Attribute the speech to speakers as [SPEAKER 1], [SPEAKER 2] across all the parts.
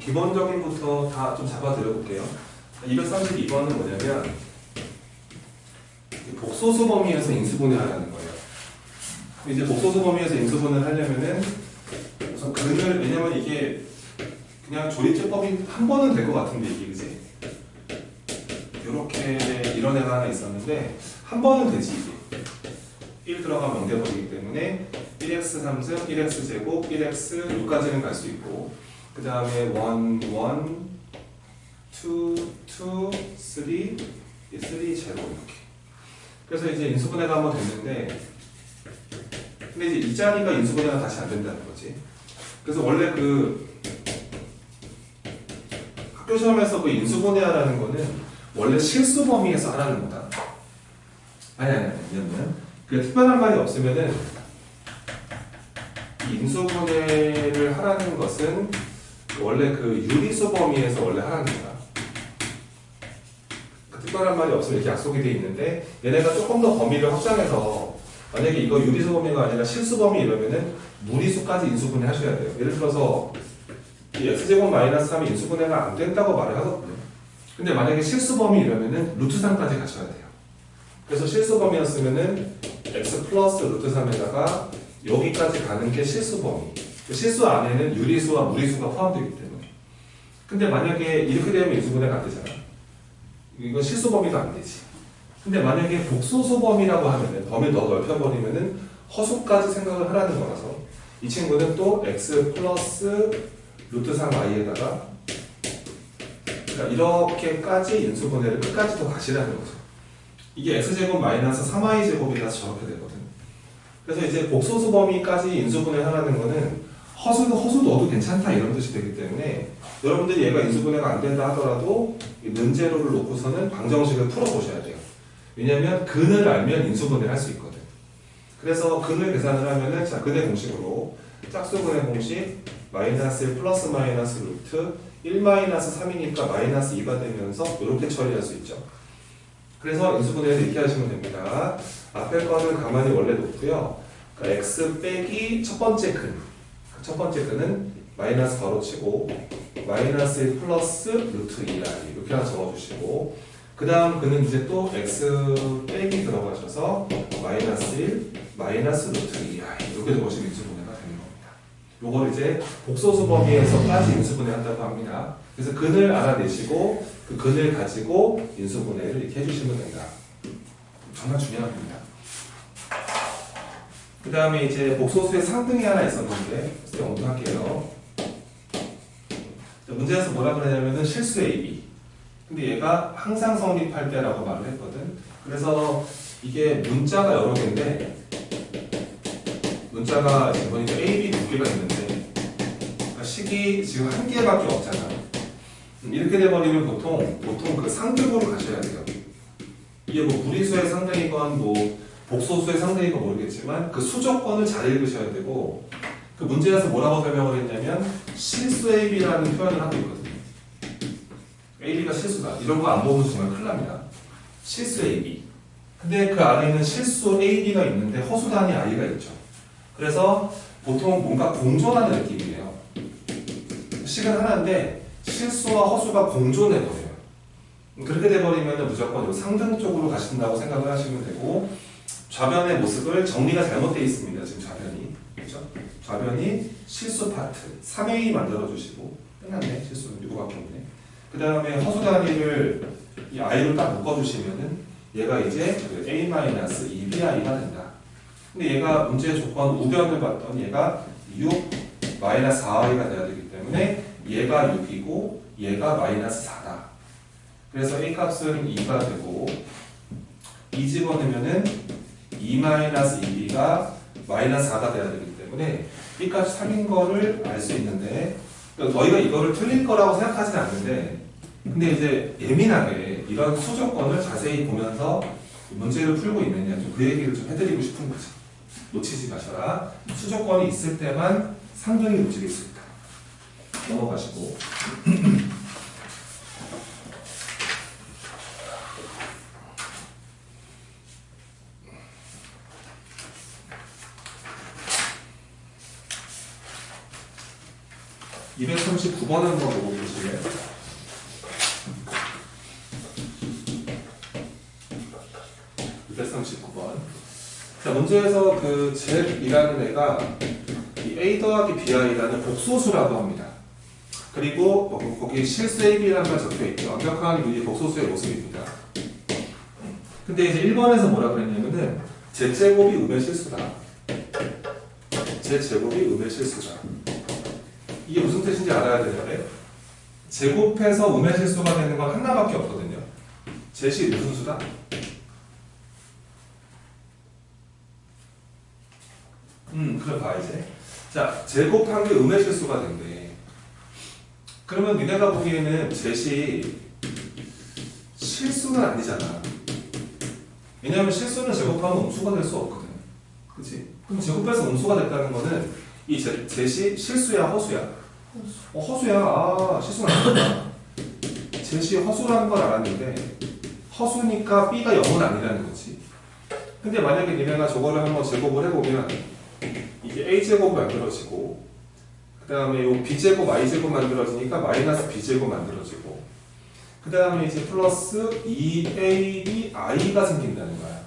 [SPEAKER 1] 기본적인부터 다 좀 잡아드려볼게요. 232번은 뭐냐면 복소수 범위에서 인수분해 하라는 거예요. 이제 복소수 범위에서 인수분해 하려면은 우선 근을, 왜냐면 이게 그냥 조립제법이 한 번은 될 것 같은데 이게 그지? 요렇게 이런 애가 하나 있었는데 한 번은 되지 이게. 1 들어가면 0 돼버리기 때문에 1x 3승, 1x 제곱, 1x 6까지는 갈 수 있고 그 다음에 1, 1, 2, 2, 3, 3 제곱 이렇게. 그래서 이제 인수분해가 한번 됐는데 근데 이제 이 자리가 인수분해가 다시 안 된다는 거지. 그래서 원래 그 학교 시험에서 그 인수분해하라는 거는 원래 실수 범위에서 하라는 거다. 아니 왜냐면 그 특별한 말이 없으면은 인수분해를 하라는 것은 원래 그 유리수 범위에서 원래 하라는 거다. 그 특별한 말이 없으면 이렇게 약속이 돼 있는데 얘네가 조금 더 범위를 확장해서 만약에 이거 유리수 범위가 아니라 실수 범위 이러면은 무리수까지 인수분해 하셔야 돼요. 예를 들어서 이 x제곱 마이너스 3이 인수분해가 안 된다고 말을 하거든요. 근데 만약에 실수 범위 이러면은 루트 3까지 가셔야 돼요. 그래서 실수 범위였으면은 x 플러스 루트 3에다가 여기까지 가는 게 실수 범위. 실수 안에는 유리수와 무리수가 포함되기 때문에. 근데 만약에 이렇게 되면 인수분해가 안 되잖아. 이건 실수 범위도 안 되지. 근데 만약에 복소수 범위라고 하면은 범위를 더 넓혀버리면은 허수까지 생각을 하라는 거라서 이 친구는 또 x 플러스 루트 3i에다가 그러니까 이렇게까지 인수분해를 끝까지 더 가시라는 거죠. 이게 x제곱 마이너스 3i제곱이라서 저렇게 되거든. 그래서 이제 복소수 범위까지 인수분해 하라는 거는 허수 넣어도 괜찮다 이런 뜻이 되기 때문에 여러분들이 얘가 인수분해가 안 된다 하더라도 는제로를 놓고서는 방정식을 풀어보셔야 돼요. 왜냐하면 근을 알면 인수분해를 할 수 있거든. 그래서 근을 계산을 하면은 자 근의 공식으로 짝수근의 공식 마이너스 1 플러스 마이너스 루트 1 마이너스 3이니까 마이너스 2가 되면서 이렇게 처리할 수 있죠. 그래서 인수분해를 이렇게 하시면 됩니다. 앞에 거는 가만히 원래 놓고요. 그러니까 x 빼기 첫 번째 근. 첫 번째 근은 마이너스 괄호치고 마이너스 1 플러스 루트 2i 이렇게 하나 적어주시고 그 다음 근은 이제 또 x 빼기 들어가셔서 마이너스 1 마이너스 루트 2i 이렇게 적으시면 인수분해가 되는 겁니다. 요걸 이제 복소수 범위에서까지 인수분해 한다고 합니다. 그래서 근을 알아내시고 그 근을 가지고 인수분해를 이렇게 해주시면 된다. 정말 중요한 겁니다. 그 다음에 이제 복소수의 상등이 하나 있었는데 연구할게요. 문제에서 뭐라 그러냐면은 실수 AB. 근데 얘가 항상 성립할 때라고 말을 했거든. 그래서 이게 문자가 여러 개인데 문자가 지금 보니까 A, B 두 개가 있는데 식이 지금 한 개밖에 없잖아. 이렇게 돼버리면 보통 그 상등으로 가셔야 돼요. 이게 뭐 무리수의 상등이건 뭐 복소수의 상등이건 모르겠지만 그 수조건을 잘 읽으셔야 되고 그 문제에서 뭐라고 설명을 했냐면 실수 AB라는 표현을 하고 있거든요. AB가 실수다. 이런 거 안 보면 정말 큰일 납니다. 실수 AB. 근데 그 안에 있는 실수 AB가 있는데 허수단위 I가 있죠. 그래서 보통 뭔가 공존하는 느낌이에요. 식은 하나인데 실수와 허수가 공존해버려요. 그렇게 돼버리면 무조건 상등 쪽으로 가신다고 생각을 하시면 되고 좌변의 모습을 정리가 잘못되어 있습니다. 지금 좌변이. 그렇죠? 좌변이 실수 파트 3A 만들어주시고 끝났네. 실수는 이거밖에 없네. 그 다음에 허수 단위를 이 i로 딱 묶어주시면은 얘가 이제 A-2bi가 된다. 근데 얘가 문제의 조건 우변을 봤더니 얘가 6 마이너스 4i가 돼야 되기 때문에 얘가 6이고 얘가 마이너스 4다. 그래서 A 값은 2가 되고 2 집어넣으면은 2 마이너스 2b가 마이너스 4가 돼야 되기 때문에 B 값이 3인 거를 알 수 있는데 그러니까 너희가 이거를 틀릴 거라고 생각하진 않는데 근데 이제 예민하게 이런 수조건을 자세히 보면서 문제를 풀고 있느냐 좀 그 얘기를 좀 해드리고 싶은 거죠. 놓치지 마셔라. 수조건이 있을 때만 상등이 움직일 수 있다. 넘어가시고 239번을 한번 보고 문제. (639번) 자, 문제에서 그 Z이라는 애가 이 A 더하기 BI라는 복소수라고 합니다. 그리고 거기 실수 AB라는 걸 적혀있죠. 완벽한 이 복소수의 모습입니다. 근데 이제 1번에서 뭐라 그랬냐면은 Z제곱이 음의 실수다. Z제곱이 음의 실수다. 이게 무슨 뜻인지 알아야 되는데, 제곱해서 음의 실수가 되는 건 하나밖에 없거든요. Z이 무슨 수다? 그래 봐 이제. 자, 제곱한 게 음의 실수가 된대. 그러면 니네가 보기에는 Z이 실수는 아니잖아. 왜냐하면 실수는 제곱하면 음수가 될 수 없거든. 그치? 그럼 제곱해서 음수가 됐다는 거는 이 Z이 실수야, 허수야? 허수야. 아, 실수는 아니구나. Z이 허수라는 걸 알았는데 허수니까 B가 0은 아니라는 거지. 근데 만약에 니네가 저거를 한번 제곱을 해보면 이게 A제곱 만들어지고 그 다음에 요 B제곱, I제곱 만들어지니까 마이너스 B제곱 만들어지고 그 다음에 이제 플러스 2AB, I가 생긴다는 거야.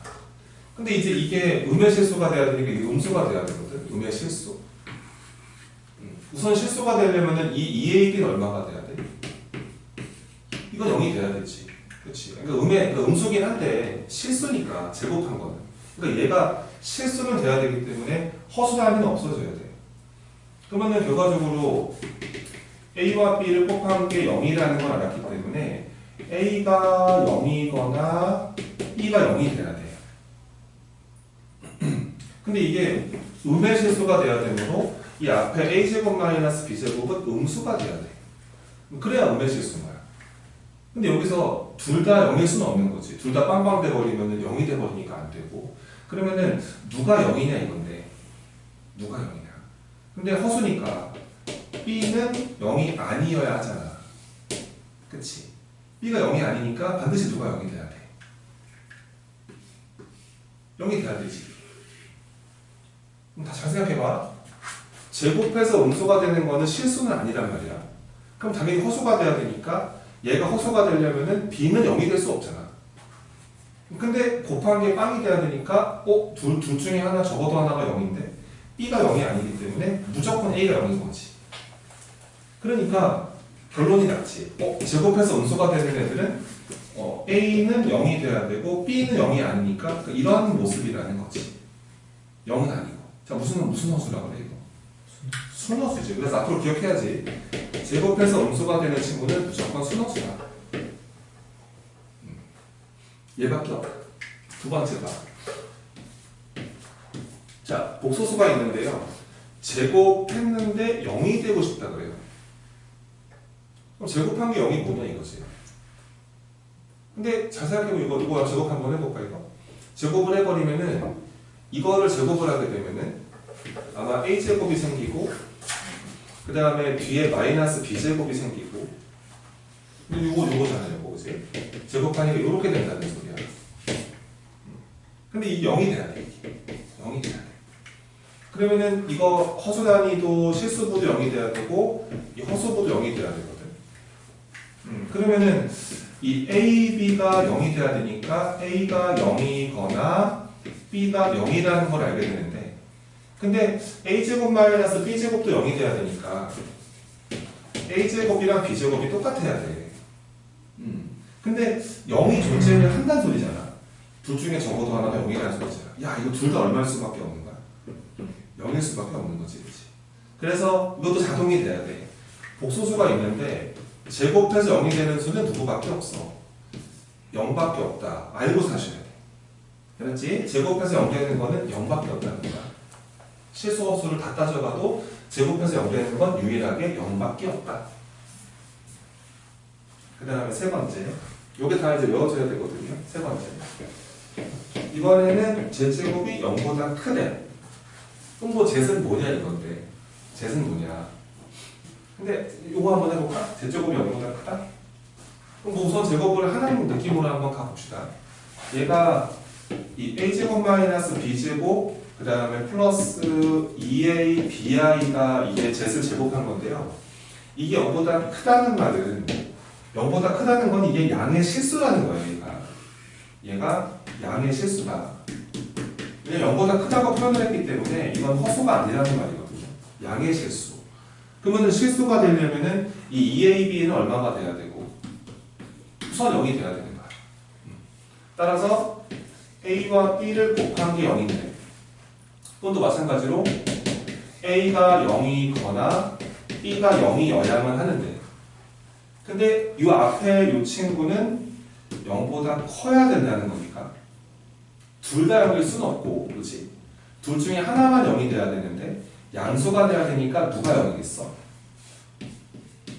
[SPEAKER 1] 근데 이제 이게 음의 실수가 돼야 되니까 이게 음수가 돼야 되거든. 음의 실수. 우선 실수가 되려면은 이 2AB는 얼마가 돼야 돼? 이건 0이 돼야 되지. 그렇지. 그러니까 음수긴 한데 실수니까 제곱한 거는. 그러니까 얘가 실수는 돼야 되기 때문에 허수단위는 없어져야 돼. 그러면은 결과적으로 A와 B를 곱한 게 0이라는 걸 알았기 때문에 A가 0이거나 B가 0이 돼야 돼. 근데 이게 음의 실수가 돼야 되므로 이 앞에 A제곱 마이너스 B제곱은 음수가 돼야 돼. 그래야 음의 실수인 거야. 근데 여기서 둘 다 0일 수는 없는 거지. 둘 다 빵빵 돼버리면 0이 돼버리니까 안 되고. 그러면은 누가 0이냐 이건데 누가 0이냐. 근데 허수니까 B는 0이 아니어야 하잖아. 그치? B가 0이 아니니까 반드시 누가 0이 돼야 돼. 0이 돼야 되지. 그럼 다 잘 생각해봐. 제곱해서 음수가 되는 거는 실수는 아니란 말이야. 그럼 당연히 허수가 돼야 되니까 얘가 허수가 되려면은 B는 0이 될 수 없잖아. 근데 곱한 게 빵이 돼야 되니까 둘 중에 하나 적어도 하나가 0인데 B가 0이 아니기 때문에 무조건 A가 0인 거지. 그러니까 결론이 났지. 제곱해서 음수가 되는 애들은 A는 0이 돼야 되고 B는 0이 아니니까 이런 모습이라는 거지. 0은 아니고. 자, 무슨 허수라고 그래 이거? 순허수지. 그래서 앞으로 기억해야지. 제곱해서 음수가 되는 친구는 무조건 순허수다. 얘밖에 없다. 두 번째 봐. 자, 복소수가 있는데요. 제곱했는데 0이 되고 싶다 그래요. 그럼 제곱한 게 0이 뭐냐 이거지. 근데 잘 생각해보면 이거 제곱 한번 해볼까 이거? 제곱을 해버리면은 이거를 제곱을 하게 되면은 아마 A제곱이 생기고 그 다음에 뒤에 마이너스 B제곱이 생기고 요거잖아요. 그치? 제곱하니까 이렇게 된다는 소리야. 근데 이 0이 돼야 돼. 0이 돼야 돼. 그러면은 이거 허수 단위도 실수부도 0이 돼야 되고 이 허수부도 0이 돼야 되거든. 그러면은 이 A, B가 0이 돼야 되니까 A가 0이거나 B가 0이라는 걸 알게 되는데 근데 A제곱 마이너스 B제곱도 0이 돼야 되니까 A제곱이랑 B제곱이 똑같아야 돼. 근데 0이 존재를 한다는 소리잖아. 둘 중에 적어도 하나가 0이라는 소리잖아. 야, 이거 둘 다 얼마일 수밖에 없는 거야? 0일 수밖에 없는 거지, 그치? 그래서 이것도 자동이 돼야 돼. 복소수가 있는데 제곱해서 0이 되는 수는 누구밖에 없어. 0밖에 없다. 알고 사셔야 돼. 그렇지? 제곱해서 0 되는 거는 0밖에 없다는 거야. 실수 허수를 다 따져봐도 제곱해서 0 되는 건 유일하게 0밖에 없다. 그 다음에 세 번째. 요게 다 이제 외워져야 되거든요. 세 번째. 이번에는 Z제곱이 0보다 크네. 그럼 뭐 Z는 뭐냐 이건데. Z는 뭐냐. 근데 요거 한번 해볼까? Z제곱이 0보다 크다? 그럼 뭐 우선 제곱을 하나님 느낌으로 한번 가봅시다. 얘가 이 A제곱 마이너스 B제곱 그 다음에 플러스 2A, BI가 이게 Z를 제곱한 건데요. 이게 0보다 크다는 말은 0보다 크다는 건 이게 양의 실수라는 거예요. 얘가 양의 실수다. 왜냐면 0보다 크다고 표현을 했기 때문에 이건 허수가 아니라는 말이거든요. 양의 실수. 그러면 실수가 되려면은 이 2AB는 얼마가 돼야 되고 우선 0이 돼야 되는 거야. 따라서 A와 B를 곱한 게 0인데 또도 마찬가지로 A가 0이거나 B가 0이어야만 하는데 근데 이 앞에 이 친구는 0보다 커야 된다는 거니까 둘 다 0일 수는 없고 그렇지? 둘 중에 하나만 0이 돼야 되는데 양수가 돼야 되니까 누가 0이겠어?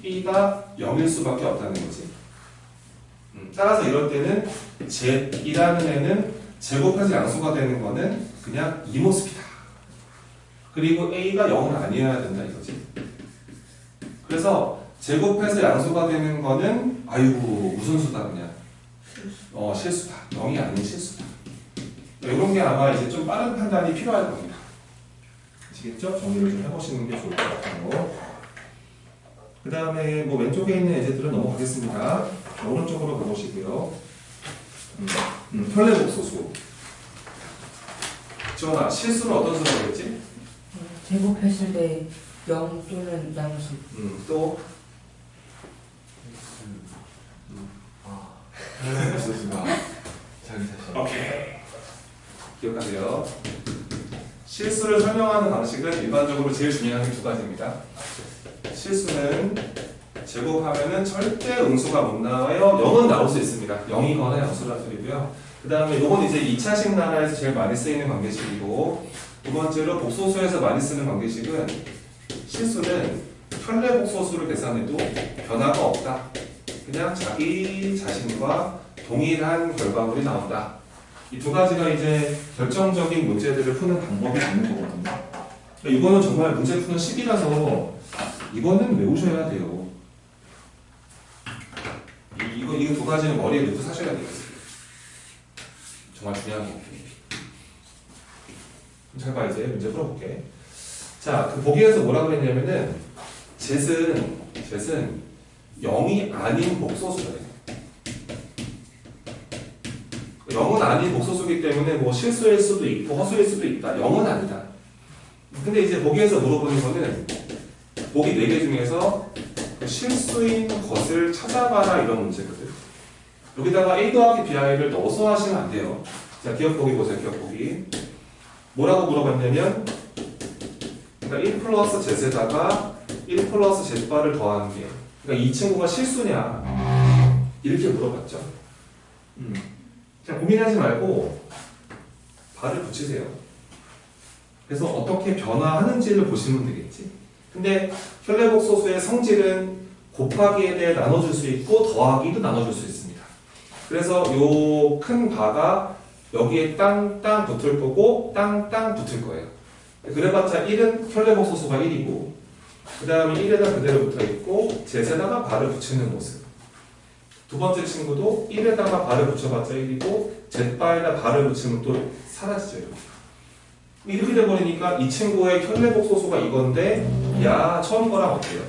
[SPEAKER 1] B가 0일 수밖에 없다는 거지. 따라서 이럴 때는 Z이라는 애는 제곱해서 양수가 되는 거는 그냥 이 모습이다. 그리고 A가 0은 아니어야 된다 이거지. 그래서 제곱해서 양수가 되는 거는 아이고 무슨 수다 그냥 실수다. 0이 아닌 실수다. 이런 게 아마 이제 좀 빠른 판단이 필요할 겁니다. 아시겠죠? 정리를 좀 해보시는 게 좋을 것 같아요. 그 다음에 뭐 왼쪽에 있는 예제들은 넘어가겠습니다. 오른쪽으로 가보시고요. 편례복소수. 지원아, 실수는 어떤 수라고 했지?
[SPEAKER 2] 제곱했을 때 0 또는 양수.
[SPEAKER 1] 또?
[SPEAKER 3] 수수가 자기 자신.
[SPEAKER 1] 오케이. 기억하세요. 실수를 설명하는 방식은 일반적으로 제일 중요한 게 두 가지입니다. 실수는 제곱하면은 절대 음수가 못 나와요. 0은 나올 수 있습니다. 0이거나 양수라는 소리고요. 그 다음에 이건 이제 2차식 나라에서 제일 많이 쓰이는 관계식이고 두 번째로 복소수에서 많이 쓰는 관계식은 실수는 편례복소수를 계산해도 변화가 없다. 그냥 자기 자신과 동일한 결과물이 나온다. 이 두 가지가 이제 결정적인 문제들을 푸는 방법이 되는 거거든요. 그러니까 이거는 정말 문제 푸는 식이라서 이거는 외우셔야 돼요. 이거 두 가지는 머리에 넣고 사셔야 되겠어요. 정말 중요한 거고. 잘 봐, 이제 문제 풀어볼게. 자, 그 보기에서 뭐라고 했냐면은, 젯은 0이 아닌 복소수다. 0은 아닌 복소수이기 때문에 뭐 실수일 수도 있고 허수일 수도 있다. 0은 아니다. 근데 이제 보기에서 물어보는 거는, 보기 4개 중에서 실수인 것을 찾아봐라 이런 문제거든. 여기다가 A 더하기 BI를 넣어서 하시면 안 돼요. 자, 기억보기 보세요. 기억보기. 뭐라고 물어봤냐면 그러니까 1 플러스 Z에다가 1 플러스 Z바를 더하는 게 그러니까 이 친구가 실수냐 이렇게 물어봤죠. 자, 고민하지 말고 바를 붙이세요. 그래서 어떻게 변화하는지를 보시면 되겠지. 근데 편례복소수의 성질은 곱하기에 대해 나눠줄 수 있고 더하기도 나눠줄 수 있습니다. 그래서 요 큰 바가 여기에 땅땅 붙을 거고 땅땅 붙을 거예요. 그래봤자 1은 편례복소수가 1이고 그 다음에 1에다 그대로 붙어있고 Z에다가 바를 붙이는 모습. 두 번째 친구도 1에다가 바를 붙여봤자 1이고 Z바에다 바를 붙이면 또 사라지죠. 이렇게 돼버리니까 이 친구의 편례복소수가 이건데 야 처음 거랑 어때요?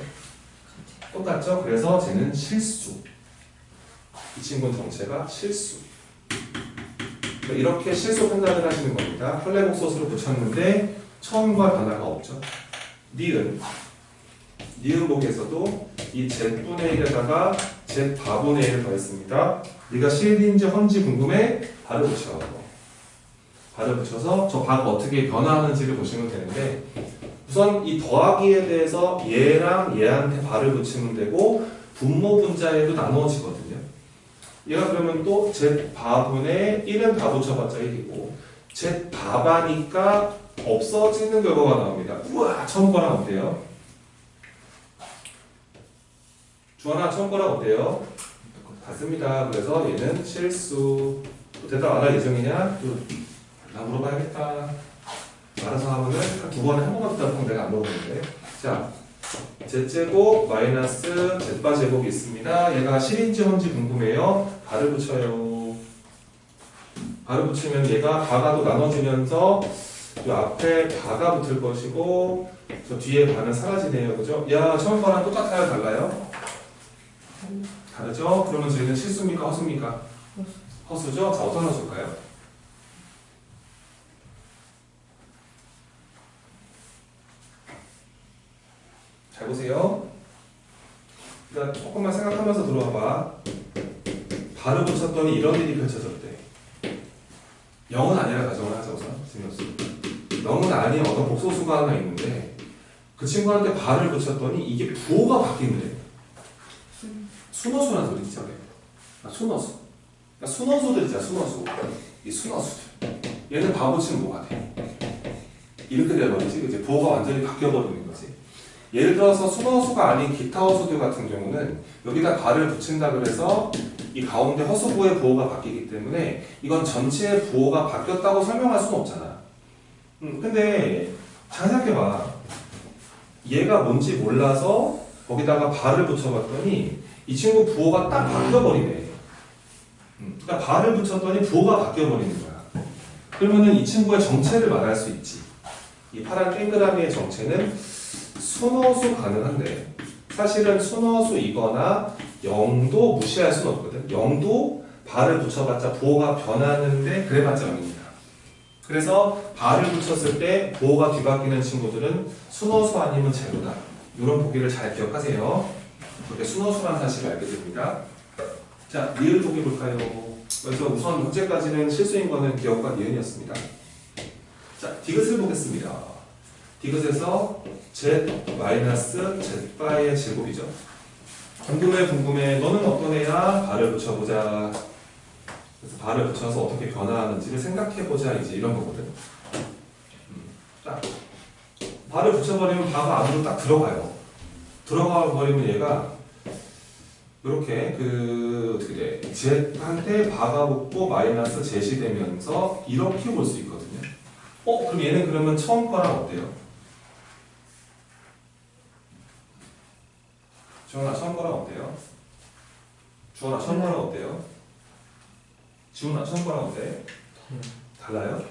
[SPEAKER 1] 똑같죠? 그래서 쟤는 실수. 이 친구는 정체가 실수. 이렇게 실수 판단을 하시는 겁니다. 편례복소수를 붙였는데 처음과 변화가 없죠. 니은 보기에서도 이 Z분의 1에다가 Z바분의 1을 더했습니다. 네가 실인지 헌지 궁금해? 바를 붙여. 바를 붙여서 저 바가 어떻게 변화하는지를 보시면 되는데 우선 이 더하기에 대해서 얘랑 얘한테 바를 붙이면 되고 분모 분자에도 나누어지거든요. 얘가 그러면 또 Z바분의 1은 다 붙여봤자 1이고 Z바바니까 없어지는 결과가 나옵니다. 우와 처음 거랑 어때요? 주원아 처음 거랑 어때요? 같습니다. 그래서 얘는 실수. 대답 안 할 예정이냐? 나 물어봐야겠다. 알아서 하면은 두 번에 한 번만 대답하면 내가 안 물어보는데. 자, Z제곱 마이너스 Z바 제곱이 있습니다. 얘가 실인지 헌지 궁금해요. 바를 붙여요. 바를 붙이면 얘가 바가 또 나눠지면서 이 앞에 바가 붙을 것이고 저 뒤에 바는 사라지네요. 그죠? 야, 처음 거랑 똑같아요? 달라요? 다르죠? 그러면 저희는 실수입니까? 허수입니까? 허수죠? 자, 어떤 허수일까요? 잘 보세요. 그러니까 조금만 생각하면서 들어와봐. 바를 붙였더니 이런 일이 펼쳐졌대. 0은 아니라 가정을 하자 우선. 재미없어. 0은 아닌 어떤 복소수가 하나 있는데 그 친구한테 바를 붙였더니 이게 부호가 바뀌는데 순어수라는 소리 있잖아요. 순어수. 그러니까 순어수들 있잖아. 순어수. 이 순어수들. 얘는 바 붙이면 뭐가 돼? 이렇게 돼버리지. 이제 부호가 완전히 바뀌어버리는 거지. 예를 들어서 순어수가 아닌 기타 어수들 같은 경우는 여기다 바를 붙인다 그래서 이 가운데 허수부의 부호가 바뀌기 때문에 이건 전체의 부호가 바뀌었다고 설명할 수는 없잖아. 근데 잘 생각해봐. 얘가 뭔지 몰라서 거기다가 바를 붙여봤더니 이 친구 부호가 딱 바뀌어버리네. 그러니까 바를 붙였더니 부호가 바뀌어버리는 거야. 그러면은 이 친구의 정체를 말할 수 있지. 이 파란 동그라미의 정체는 순어수 가능한데 사실은 순어수이거나 0도 무시할 수는 없거든. 0도 바를 붙여봤자 부호가 변하는데 그래봤자 0입니다. 그래서 바를 붙였을 때 부호가 뒤바뀌는 친구들은 순어수 아니면 제로다. 이런 보기를 잘 기억하세요. 그렇게 순어수라는 사실을 알게 됩니다. 자, 니을 보기 볼까요? 그래서 우선 현재까지는 실수인 거는 기억과 니은이었습니다. 자, 디귿을 보겠습니다. 디귿에서 z-z바의 제곱이죠. 궁금해. 너는 어떤 애야? 바를 붙여보자. 그래서 바를 붙여서 어떻게 변화하는지를 생각해보자. 이제 이런 거거든. 딱 바를 붙여버리면 바가 안으로 딱 들어가요. 들어가 버리면 얘가 이렇게 어떻게 돼? z한테 바가 붙고 마이너스 zet이 되면서 이렇게 볼 수 있거든요. 그럼 얘는 그러면 처음 거랑 어때요? 주원아 처음 거랑 어때요? 주원아 처음 거랑 어때요? 지훈아 처음 거랑 어때? 달라요?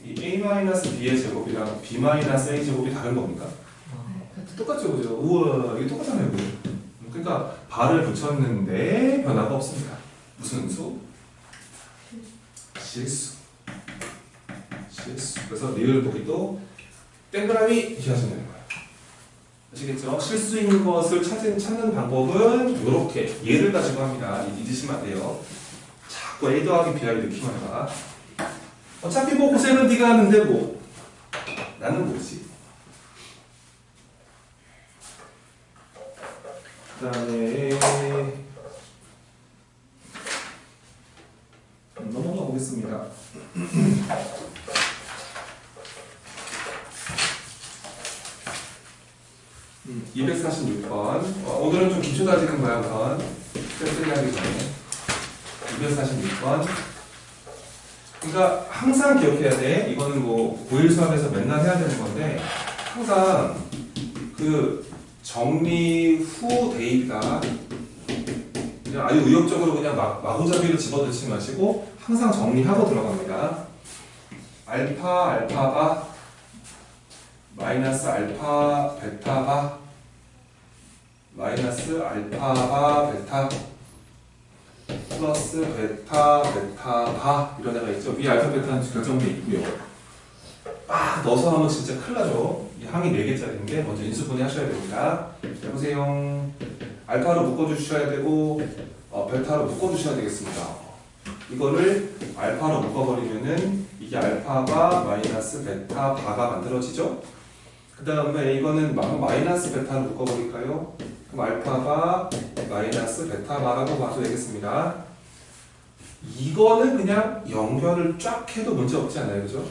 [SPEAKER 1] 이 a-b의 제곱이랑 b-a 제곱이 다른 겁니까? 똑같죠, 그죠? 우와, 이게 똑같잖아요, 그죠? 그러니까 바를 붙였는데 변화가 없습니다. 무슨 수? 실수. 그래서 리을 보기도 동그라미 이렇게 하시면 되는 거예요. 아시겠죠? 실수인 것을 찾는 방법은 이렇게 얘를 가지고 합니다. 잊으시면 안 돼요. 자꾸 A 더하기 B하기 느끼만 해봐. 어차피 뭐 고생은 네가 하는데 뭐 나는 뭐지? 그 다음에 넘어가 보겠습니다. 246번. 오늘은 좀 기초 다지는 거야, 우선. 쌤쌤이 하기 전에. 246번. 그러니까 항상 기억해야 돼. 이거는 뭐 고1 수업에서 맨날 해야 되는 건데 항상 그 정리 후 대입이다. 그냥 아주 의욕적으로 그냥 마구잡이로 집어넣지 마시고 항상 정리하고 들어갑니다. 알파, 알파바, 마이너스 알파, 베타바, 마이너스 알파바, 베타, 플러스 베타, 베타바 이런 애가 있죠. 위 알파, 베타는 결정돼 있고요. 막 넣어서 하면 진짜 큰일 나죠. 이 항이 4개짜리인데 먼저 인수분해 하셔야 됩니다. 해보세요. 알파로 묶어주셔야 되고 베타로 묶어주셔야 되겠습니다. 이거를 알파로 묶어버리면은 이게 알파바 마이너스 베타 바가 만들어지죠. 그 다음에 이거는 마이너스 베타로 묶어버릴까요? 그럼 알파바 마이너스 베타 바라고 봐도 되겠습니다. 이거는 그냥 연결을 쫙 해도 문제 없지 않아요, 그죠?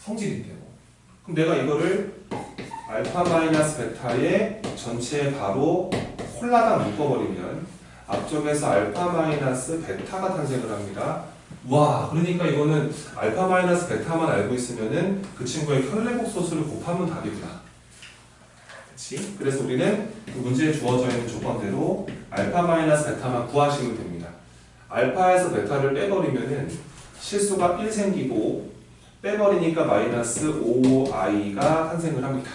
[SPEAKER 1] 성질인데요. 그럼 내가 이거를 알파 마이너스 베타의 전체 바로 홀라당 묶어버리면 앞쪽에서 알파 마이너스 베타가 탄생을 합니다. 와, 그러니까 이거는 알파 마이너스 베타만 알고 있으면은 그 친구의 혈내복 소수를 곱하면 답이구나. 그렇지? 그래서 우리는 그 문제에 주어져 있는 조건대로 알파 마이너스 베타만 구하시면 됩니다. 알파에서 베타를 빼버리면은 실수가 1 생기고 빼버리니까 마이너스 5i가 탄생을 합니다.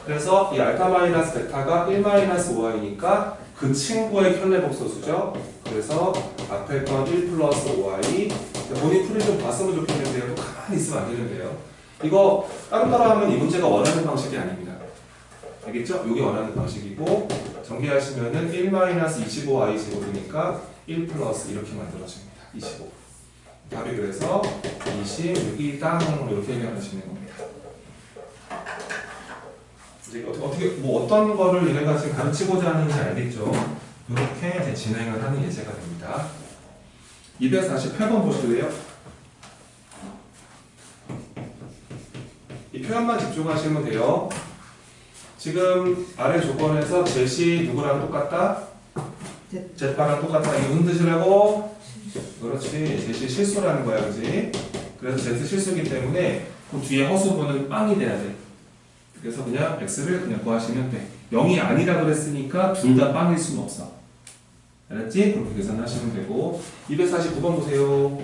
[SPEAKER 1] 그래서 이 알파 마이너스 베타가 1 마이너스 5i니까 그 친구의 켤레복소수죠. 그래서 앞에 건 1 플러스 5i. 본인 풀이 좀 봤으면 좋겠는데요. 또 가만히 있으면 안 되는데요. 이거 따로따로 하면 이 문제가 원하는 방식이 아닙니다. 알겠죠? 이게 원하는 방식이고 전개하시면은 1 마이너스 25i 제곱이니까 1 플러스 이렇게 만들어집니다. 25. 답이 그래서 26이당 이렇게 해결하시는 겁니다. 이제 어떻게 뭐 어떤 거를 얘네가 지금 가르치고자 하는지 알겠죠? 이렇게 이제 진행을 하는 예제가 됩니다. 248번 보실래요? 이 표현만 집중하시면 돼요. 지금 아래 조건에서 Z이 누구랑 똑같다? Z바랑 똑같다. 이거 무슨 뜻이라고? 그렇지. Z이 실수라는 거야, 그지? 그래서 Z 실수기 때문에 그 뒤에 허수분은 빵이 돼야 돼. 그래서 그냥 X를 그냥 구하시면 돼. 0이 아니라 그랬으니까 둘 다 빵일 수는 없어. 알았지? 그렇게 계산하시면 되고. 249번 보세요.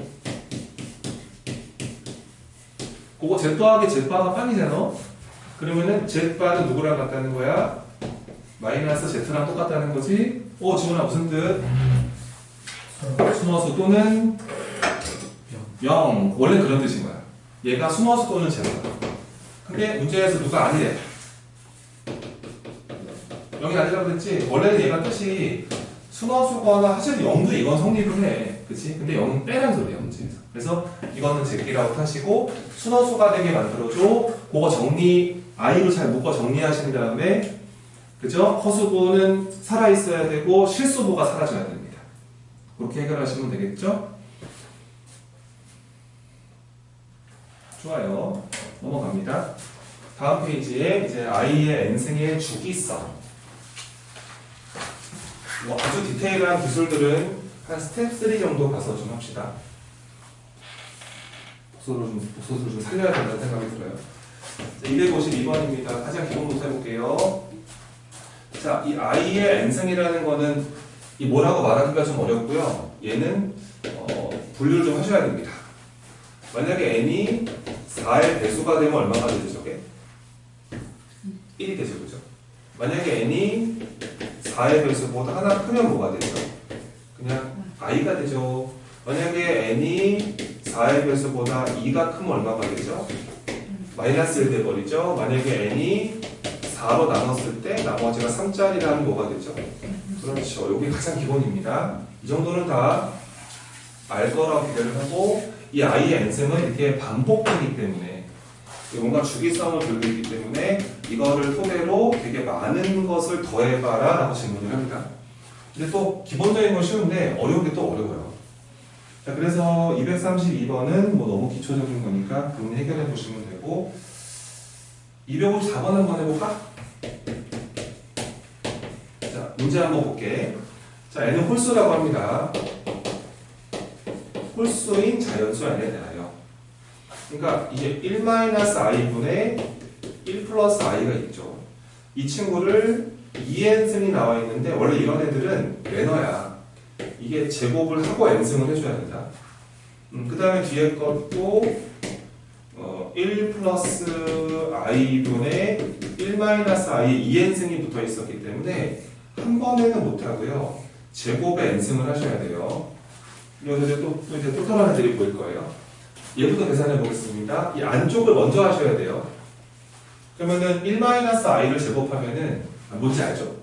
[SPEAKER 1] 그거 Z 더하기 Z바가 빵이잖아? 그러면은 Z바는 누구랑 같다는 거야? 마이너스 Z랑 똑같다는 거지? 지훈아 무슨 뜻? 순호수 또는 0. 원래 그런 뜻인 거야. 얘가 순호수 또는 제로다. 근데 문제에서 누가 아니래. 0이 아니라고 그랬지? 원래는 얘가 뜻이 순호수거나 사실 0도 이건 성립을 해. 그치? 근데 0은 빼란 소리야, 문제에서. 그래서 이거는 제끼라고 타시고 순호수가 되게 만들어줘. 그거 정리, i로 잘 묶어 정리하신 다음에 그죠? 허수보는 살아있어야 되고 실수보가 사라져야 됩니다. 그렇게 해결하시면 되겠죠? 좋아요. 넘어갑니다. 다음 페이지에 이제 i의 n승의 주기성. 뭐 아주 디테일한 기술들은 한 스텝 3 정도 가서 좀 합시다. 복소를 좀 살려야 된다는 생각이 들어요. 252번입니다. 가장 기본부터 해볼게요. 자, 이 i의 n승이라는 거는 이 뭐라고 말하기가 좀 어렵고요. 얘는 분류를 좀 하셔야 됩니다. 만약에 n이 4의 배수가 되면 얼마가 되죠, 저게? 1이 되죠, 그죠? 만약에 n이 4의 배수보다 하나 크면 뭐가 되죠? 그냥 i가 되죠. 만약에 n이 4의 배수보다 2가 크면 얼마가 되죠? 마이너스 1 돼버리죠. 만약에 n이 4로 나눴을 때 나머지가 3짜리라면 뭐가 되죠? 그렇죠. 이게 가장 기본입니다. 이 정도는 다 알 거라고 기대를 하고 이 i의 n승은 이렇게 반복되기 때문에 뭔가 주기성을 들고 있기 때문에 이거를 토대로 되게 많은 것을 더해봐라 라고 질문을 합니다. 근데 또 기본적인 건 쉬운데 어려운 게 또 어려워요. 자, 그래서 232번은 뭐 너무 기초적인 거니까 그건 해결해 보시면 되고 254번 한번 해볼까? 자, 문제 한번 볼게. 자, n은 홀수라고 합니다. 홀수인 자연수 n에 대하여. 그러니까 이게 1-i분의 1 플러스 i가 있죠. 이 친구를 2n승이 나와 있는데 원래 이런 애들은 매너야. 이게 제곱을 하고 n승을 해줘야 된다. 그 다음에 뒤에 것도 1 플러스 i분의 1-i 2n승이 붙어 있었기 때문에 한 번에는 못하고요. 제곱에 n승을 하셔야 돼요. 여기서 이제 또 다른 애들이 보일 거예요. 얘부터 계산해 보겠습니다. 이 안쪽을 먼저 하셔야 돼요. 그러면은 1-i를 제곱하면은 뭔지 알죠?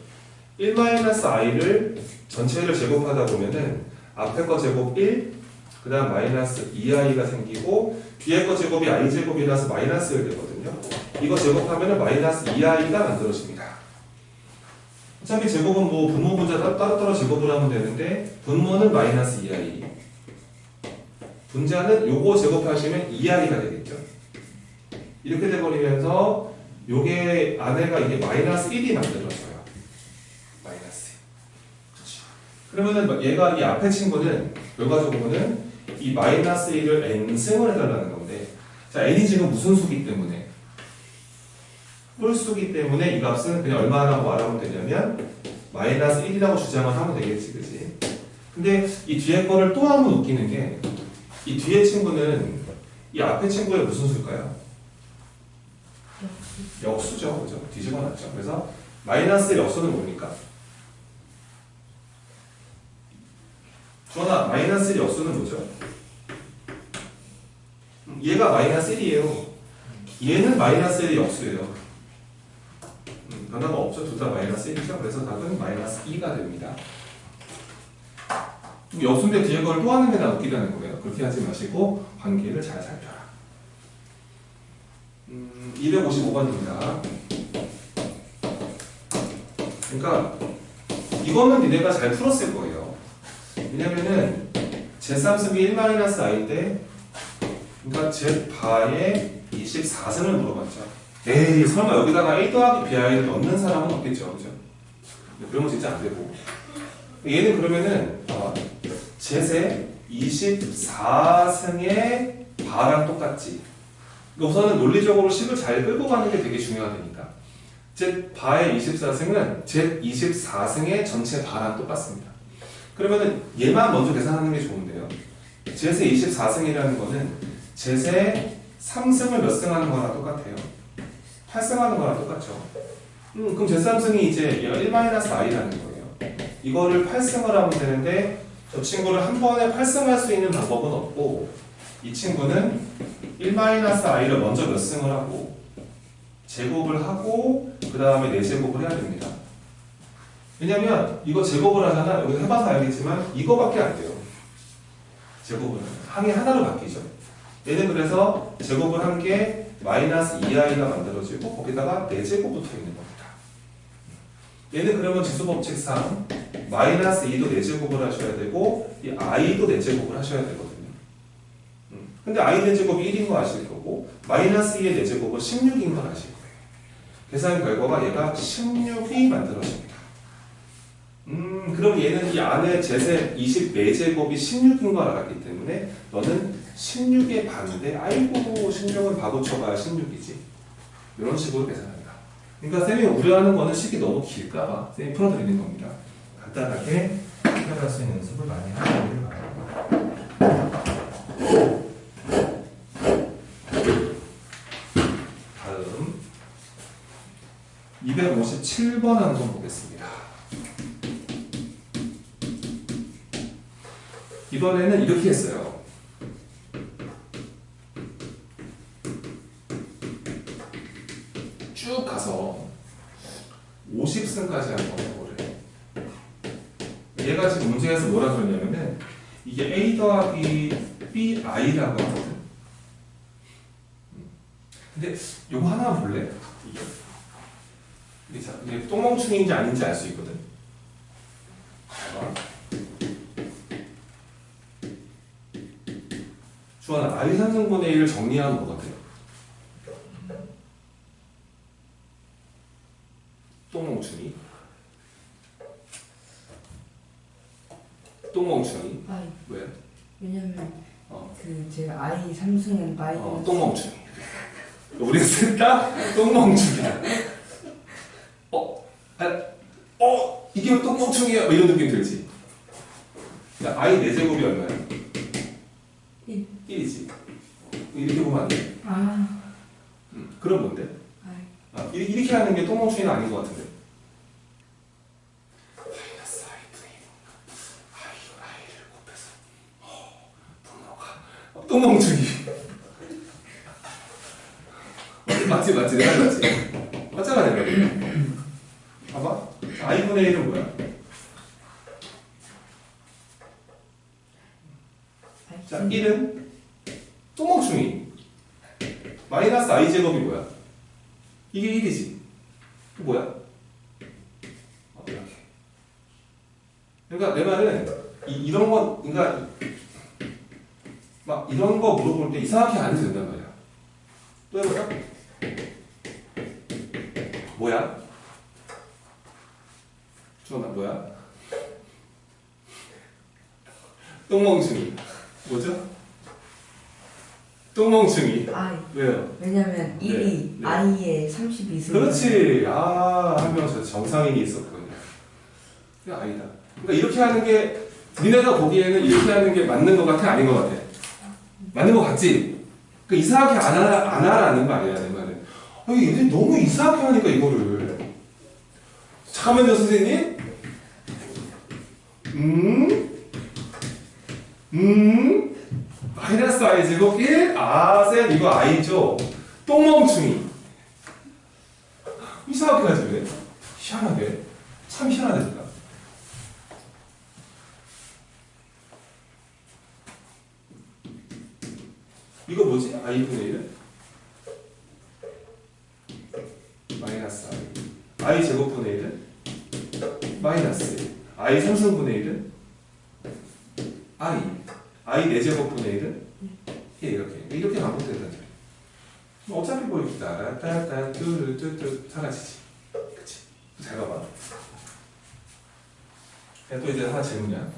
[SPEAKER 1] 1-i를 전체를 제곱하다 보면은 앞에 거 제곱 1, 그 다음 마이너스 2i가 생기고 뒤에 거 제곱이 i 제곱이라서 마이너스 1 되거든요. 이거 제곱하면은 마이너스 2i가 만들어집니다. 어차피 제곱은 뭐 분모 분자 따로따로 제곱을 하면 되는데 분모는 마이너스 2i, 분자는 요거 제곱하시면 2i가 되겠죠. 이렇게 돼버리면서 요게 안에가 이게 마이너스 1이 만들어져요. 마이너스 1. 그러면은 얘가 이 앞에 친구는 결과적으로는 이 마이너스 1을 n승을 해달라는 건데, 자, n이 지금 무슨 수기 때문에? 홀수기 때문에 이 값은 그냥 얼마라고 말하면 되냐면 마이너스 1이라고 주장을 하면 되겠지, 그지? 근데 이 뒤에 거를 또 하면 웃기는 게 이 뒤에 친구는 이 앞에 친구의 무슨 수일까요? 역수죠. 그죠? 뒤집어 놨죠. 그래서 마이너스 역수는 뭡니까? 주원아, 마이너스 1 역수는 뭐죠? 얘가 마이너스 1이에요. 얘는 마이너스 1의 역수예요. 변화가 없죠. 둘 다 마이너스 1이죠. 그래서 답은 마이너스 2가 됩니다. 역수인데 뒤에 걸 또 하는 게 다 웃기다는 거예요. 그렇게 하지 마시고 관계를 잘 살펴라. 255번입니다. 그러니까 이거는 니네가 잘 풀었을 거예요. 왜냐면은 제3승이 1-i인데 그러니까 제바의 24승을 물어봤죠. 에이 설마 여기다가 A 더하기 BI를 넣는 사람은 없겠죠. 그죠? 그런 거 진짜 안 되고 얘는 그러면은 제세 24승의 바랑 똑같지. 우선은 논리적으로 식을 잘 끌고 가는 게 되게 중요하다니까. 제 바의 24승은 제 24승의 전체 바랑 똑같습니다. 그러면은 얘만 먼저 계산하는 게 좋은데요. 제세 24승이라는 거는 제세 3승을 몇 승 하는 거랑 똑같아요. 8승 하는 거랑 똑같죠. 그럼 제3승이 이제 얘가 1-i라는 거예요. 이거를 8승을 하면 되는데 저 친구를 한 번에 8승 할 수 있는 방법은 없고 이 친구는 1-i를 먼저 몇 승을 하고 제곱을 하고 그 다음에 4제곱을 해야 됩니다. 왜냐면 이거 제곱을 하잖아. 여기 해봐서 알겠지만 이거밖에 안 돼요. 제곱을 항이 하나로 바뀌죠. 얘는 그래서 제곱을 한 게 마이너스 2i가 만들어지고 거기다가 4제곱 붙어 있는 겁니다. 얘는 그러면 지수법칙상 마이너스 2도 4제곱을 하셔야 되고 이 i도 4제곱을 하셔야 되거든요. 근데 i 4제곱이 1인 거 아실 거고 마이너스 2의 4제곱은 16인 걸 아실 거예요. 계산 결과가 얘가 16이 만들어집니다. 그럼 얘는 이 안에 제세 24제곱이 16인 걸 알았기 때문에 너는 16의 반인데 아이고 16은 바보 쳐봐야 16이지. 이런 식으로 계산합니다. 그러니까 쌤이 우려하는 거는 식이 너무 길까봐 쌤이 풀어드리는 겁니다. 간단하게 해결할 수 있는 연습을 많이 하시길 바랍니다. 다음 257번 한번 보겠습니다. 이번에는 이렇게 했어요. 쭉 가서 50승까지 한번 해보래. 얘가 지금 문제에서 뭐라 그러냐면은 이게 A 더하기 BI라고 하거든. 근데 요거 하나 볼래? 이게 똥멍충인지 아닌지 알 수 있거든. 봐봐. 주원아, I 3승분의 1을 정리하면 뭐 같아요? 똥멍충이. 똥멍충이. 왜?
[SPEAKER 2] 왜냐면 그 제가 i 3승은 마이너스
[SPEAKER 1] 똥멍충이. 우리 셋다 똥멍충이야. 이게 왜 똥멍충이야? 뭐 이런 느낌 들지? 야, I 4제곱이 얼마야? 1이지. 이렇게 보면 안 돼. 그럼 뭔데? 이렇게 하는 게 똥멍충이는 아닌 것 같은데. 마이너스 i분의 1. i를 곱해서 똥멍충이. 맞지? 내가 맞지? 맞잖아 내가. 봐봐. i분의 1은 뭐야? 자, 1은 똥멍충이. 마이너스 i제곱이 뭐야? 이게 1이지. 뭐야? 이렇게. 그러니까 내 말은 이런 거, 그러니까 막 이런 거 물어볼 때 이상하게 안 해도 된단 말이야. 또 해볼까? 뭐야? 주원아, 뭐야? 똥멍충이. 뭐죠? 똥멍충이. 왜요?
[SPEAKER 2] 왜냐면 1이
[SPEAKER 1] 네.
[SPEAKER 2] i의 32승.
[SPEAKER 1] 그렇지. 한 명 저 정상인이 있었거든요. 그게 아니다. 그러니까 이렇게 하는 게 니네가 보기에는 이렇게 하는 게 맞는 것 같아? 아닌 것 같아? 맞는 거 같지? 그 이상하게 안 하라는 거 아니야, 내 말은. 얘들이 너무 이상하게 하니까 이거를. 잠깐만요, 선생님. 마이너스 I 제곱 1? 쌤, 이거 I죠? 똥멍충이. 이상하게 하지, 왜? 희한하게. 참 희한하다, 진짜. 이거 뭐지? I분의 1은? 마이너스 I. I 제곱분의 1은? 마이너스 1. I 3승분의 1은? I. I 4제곱분의 1은? 이렇게 반복된다는 소리. 어차피 보입니다. 따따따 뚜루뚜뚜 사라지지. 그치? 잘 봐봐. 야, 또 이제 하나 질문이야.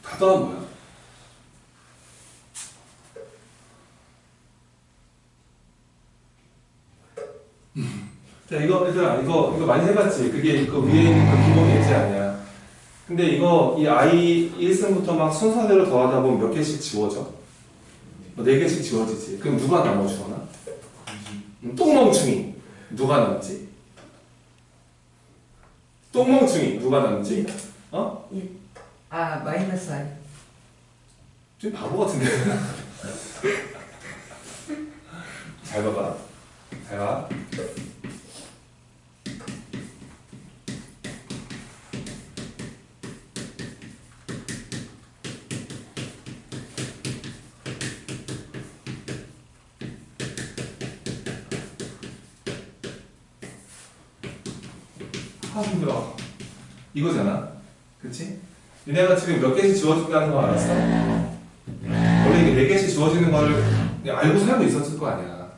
[SPEAKER 1] 답은 뭐야? 자, 이거 많이 해봤지? 그게 그 위에 있는 그 기본 예제 아니야. 근데 이 I 1승부터 막 순서대로 더하다 보면 몇 개씩 지워져? 뭐 4개씩 지워지지. 그럼 누가 나눠주거나? 똥멍충이. 누가 남지? 똥멍충이. 누가 남지? 어?
[SPEAKER 2] 마이너스 I.
[SPEAKER 1] 좀 바보 같은데. 잘 봐봐. 잘 봐. 힘들어. 이거잖아. 그치? 얘네가 지금 몇 개씩 지워진다는 거 알았어? 원래 이게 4개씩 지워지는 거를 그냥 알고 살고 있었을 거 아니야.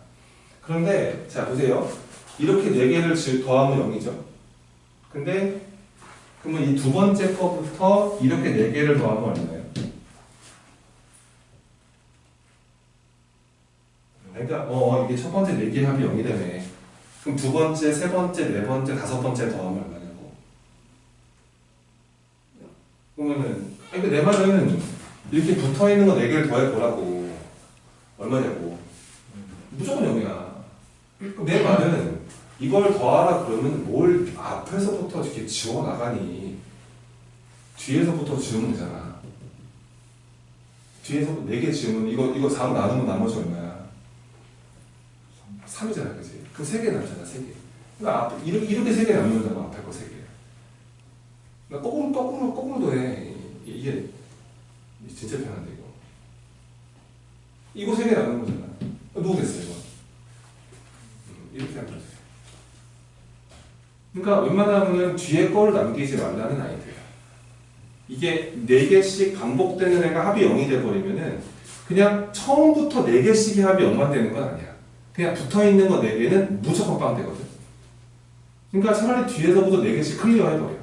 [SPEAKER 1] 그런데, 자, 보세요. 이렇게 4개를 더하면 0이죠. 근데, 그러면 이 두 번째 거부터 이렇게 4개를 더하면 얼마예요? 그러니까, 이게 첫 번째 4개 합이 0이라며. 그럼 두 번째, 세 번째, 네 번째, 다섯 번째 더하면 얼마냐고. 그러면은, 그러니까 내 말은 이렇게 붙어 있는 거 4개를 더해보라고. 얼마냐고. 무조건 0이야. 내 말은 이걸 더하라 그러면 뭘 앞에서부터 이렇게 지워나가니 뒤에서부터 지우면 되잖아. 뒤에서 4개 지우면 이거 4 나누면 나머지 얼마야? 3이잖아, 그치? 그럼 3개 남잖아, 3개. 그러니까 이렇게 3개 남는 거잖아, 앞에 거 3개. 그러니까 거꾸로 더해. 이게 진짜 편한데, 이거 3개 남는 거잖아. 누구겠어, 이거? 이렇게 하면 돼. 그러니까 웬만하면 뒤에 걸 남기지 말라는 아이디어야. 이게 4개씩 반복되는 애가 합이 0이 돼버리면은 그냥 처음부터 4개씩의 합이 0만 되는 건 아니야. 그냥 붙어있는 거 4개는 무조건 빵 되거든. 그러니까 차라리 뒤에서부터 4개씩 클리어 해버려.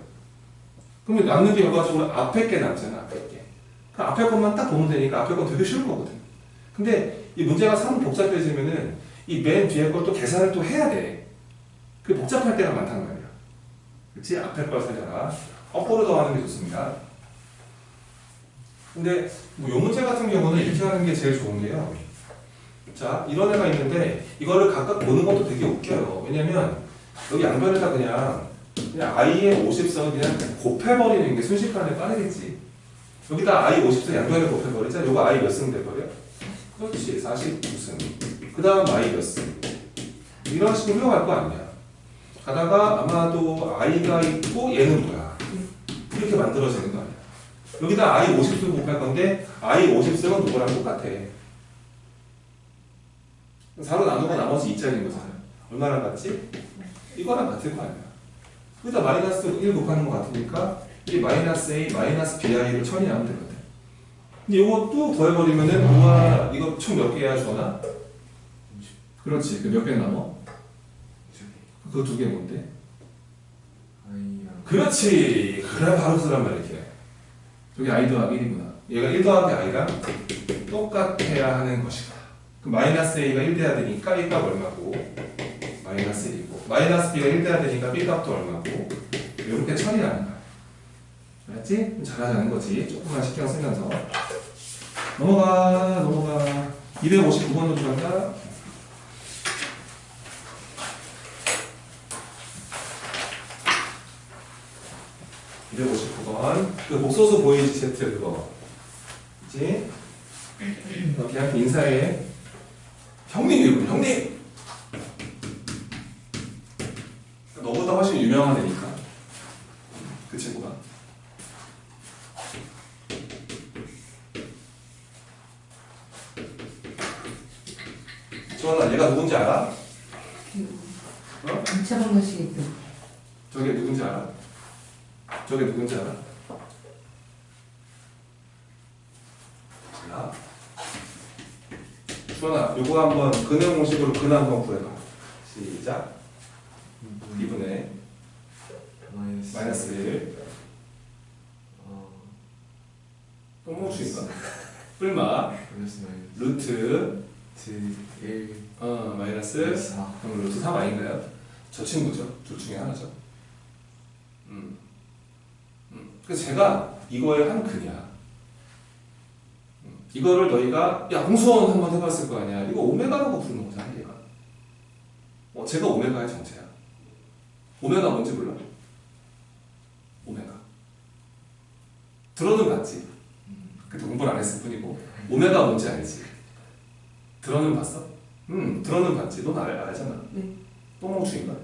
[SPEAKER 1] 그러면 남는 게 결과적으로 앞에 게 남잖아, 앞에 게. 그 앞에 것만 딱 보면 되니까 앞에 건 되게 쉬울 거거든. 근데 이 문제가 참 복잡해지면은 이 맨 뒤에 걸 또 계산을 또 해야 돼. 그게 복잡할 때가 많단 말이야. 그치? 앞에 걸 살려라. 거꾸로 더하는 게 좋습니다. 근데 이 문제 같은 경우는 이렇게 하는 게 제일 좋은 게요. 자, 이런 애가 있는데 이거를 각각 보는 것도 되게 웃겨요. 왜냐면 여기 양변에다 그냥 i의 50성을 그냥 곱해버리는 게 순식간에 빠르겠지. 여기다 i 50성 양변에 곱해버리자. 요거 i 몇 승 돼버려? 그렇지, 49승. 그 다음 i 몇 승. 이런 식으로 흘러갈 거 아니야. 가다가 아마도 i가 있고 얘는 뭐야. 이렇게 만들어지는 거 아니야. 여기다 i 50승 곱할 건데 i 50승은 누구랑 똑같아. 4로 나누고 나머지 2짜리인 거잖아. 얼마나 같지? 이거랑 같을 거 아니야. 여기다 마이너스 1 곱하는 거 같으니까 이 마이너스 a, 마이너스 bi를 처리하면 되거든. 근데 이거 또 더해버리면은 우와, 이거 총 몇 개야, 주원아? 그렇지. 그 몇 개 남어? 그거 2개 뭔데? 그렇지. 그래 바로 쓰란 말이야. 저기 i 더하기 1이구나. 얘가 1 더하기 i랑 똑같아야 하는 것이다. 그럼 마이너스 a가 1 돼야 되니까 1값 얼마고 마이너스 1이고 마이너스 b가 1 돼야 되니까 b 값도 얼마고 이렇게 처리하는 거야. 알았지? 잘하자는 거지. 조금만 신경 쓰면서 넘어가 259번으로 들어간다. 그 목소수 보이지 Z 그거 그치? 걔한테 인사해. 형님이군 형님. 너보다 훨씬 유명한 애니까 그 친구가. 주원아 얘가 누군지 알아? 어?
[SPEAKER 2] 2차 방정식이 그
[SPEAKER 1] 저게 누군지 알아? 저게 누군지 알아? 몰라. 주원아 요거 한번 근의 공식으로 근 한번 구해봐. 시작. 2분의 마이너스 1 똥목수인가? 뿔마
[SPEAKER 3] 마이너스
[SPEAKER 1] 루트
[SPEAKER 3] 1
[SPEAKER 1] 마이너스
[SPEAKER 3] 4
[SPEAKER 1] 그럼 루트 3 아닌가요? 저 친구죠. 둘 중에 하나죠. 그래서 제가 이거의 한 근이야. 이거를 너희가 야 공수원 한번 해봤을 거 아니야. 이거 오메가라고 부르는 거잖아 얘가. 제가 오메가의 정체야. 오메가 뭔지 몰라? 오메가. 들어는 봤지. 그때 공부를 안 했을 뿐이고. 오메가 뭔지 알지? 들어는 봤어? 들어는 봤지. 넌 알잖아.
[SPEAKER 2] 네.
[SPEAKER 1] 똥멍충인가?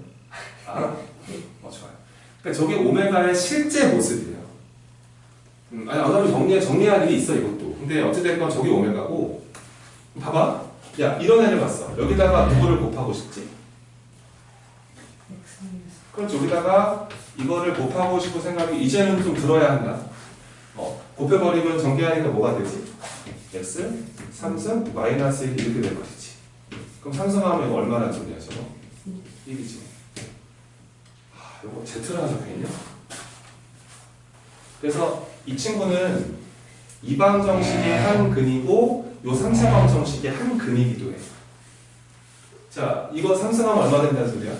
[SPEAKER 1] 알아? 좋아요. 그러니까 저게 오메가의 실제 모습이에요. 아니 어차피 정리할 일이 있어 이것도. 근데 어찌됐건 저게 오메가고. 봐봐. 야 이런 애를 봤어. 여기다가 누구를 곱하고 싶지? 그렇지. 여기다가 이거를 곱하고 싶은 생각이 이제는 좀 들어야 한다. 곱해버리면 전개하니까 뭐가 되지? x 3승 마이너스 1 이렇게 돼버리지. 그럼 상승하면 이거 얼마나 정리야 저거? 1이지. 이거 Z라는 적혀있냐? 그래서 이 친구는 이방정식의 한 근이고 요 3차 방정식의 한 근이기도 해. 자, 이거 상승하면 얼마 된다는 소리야?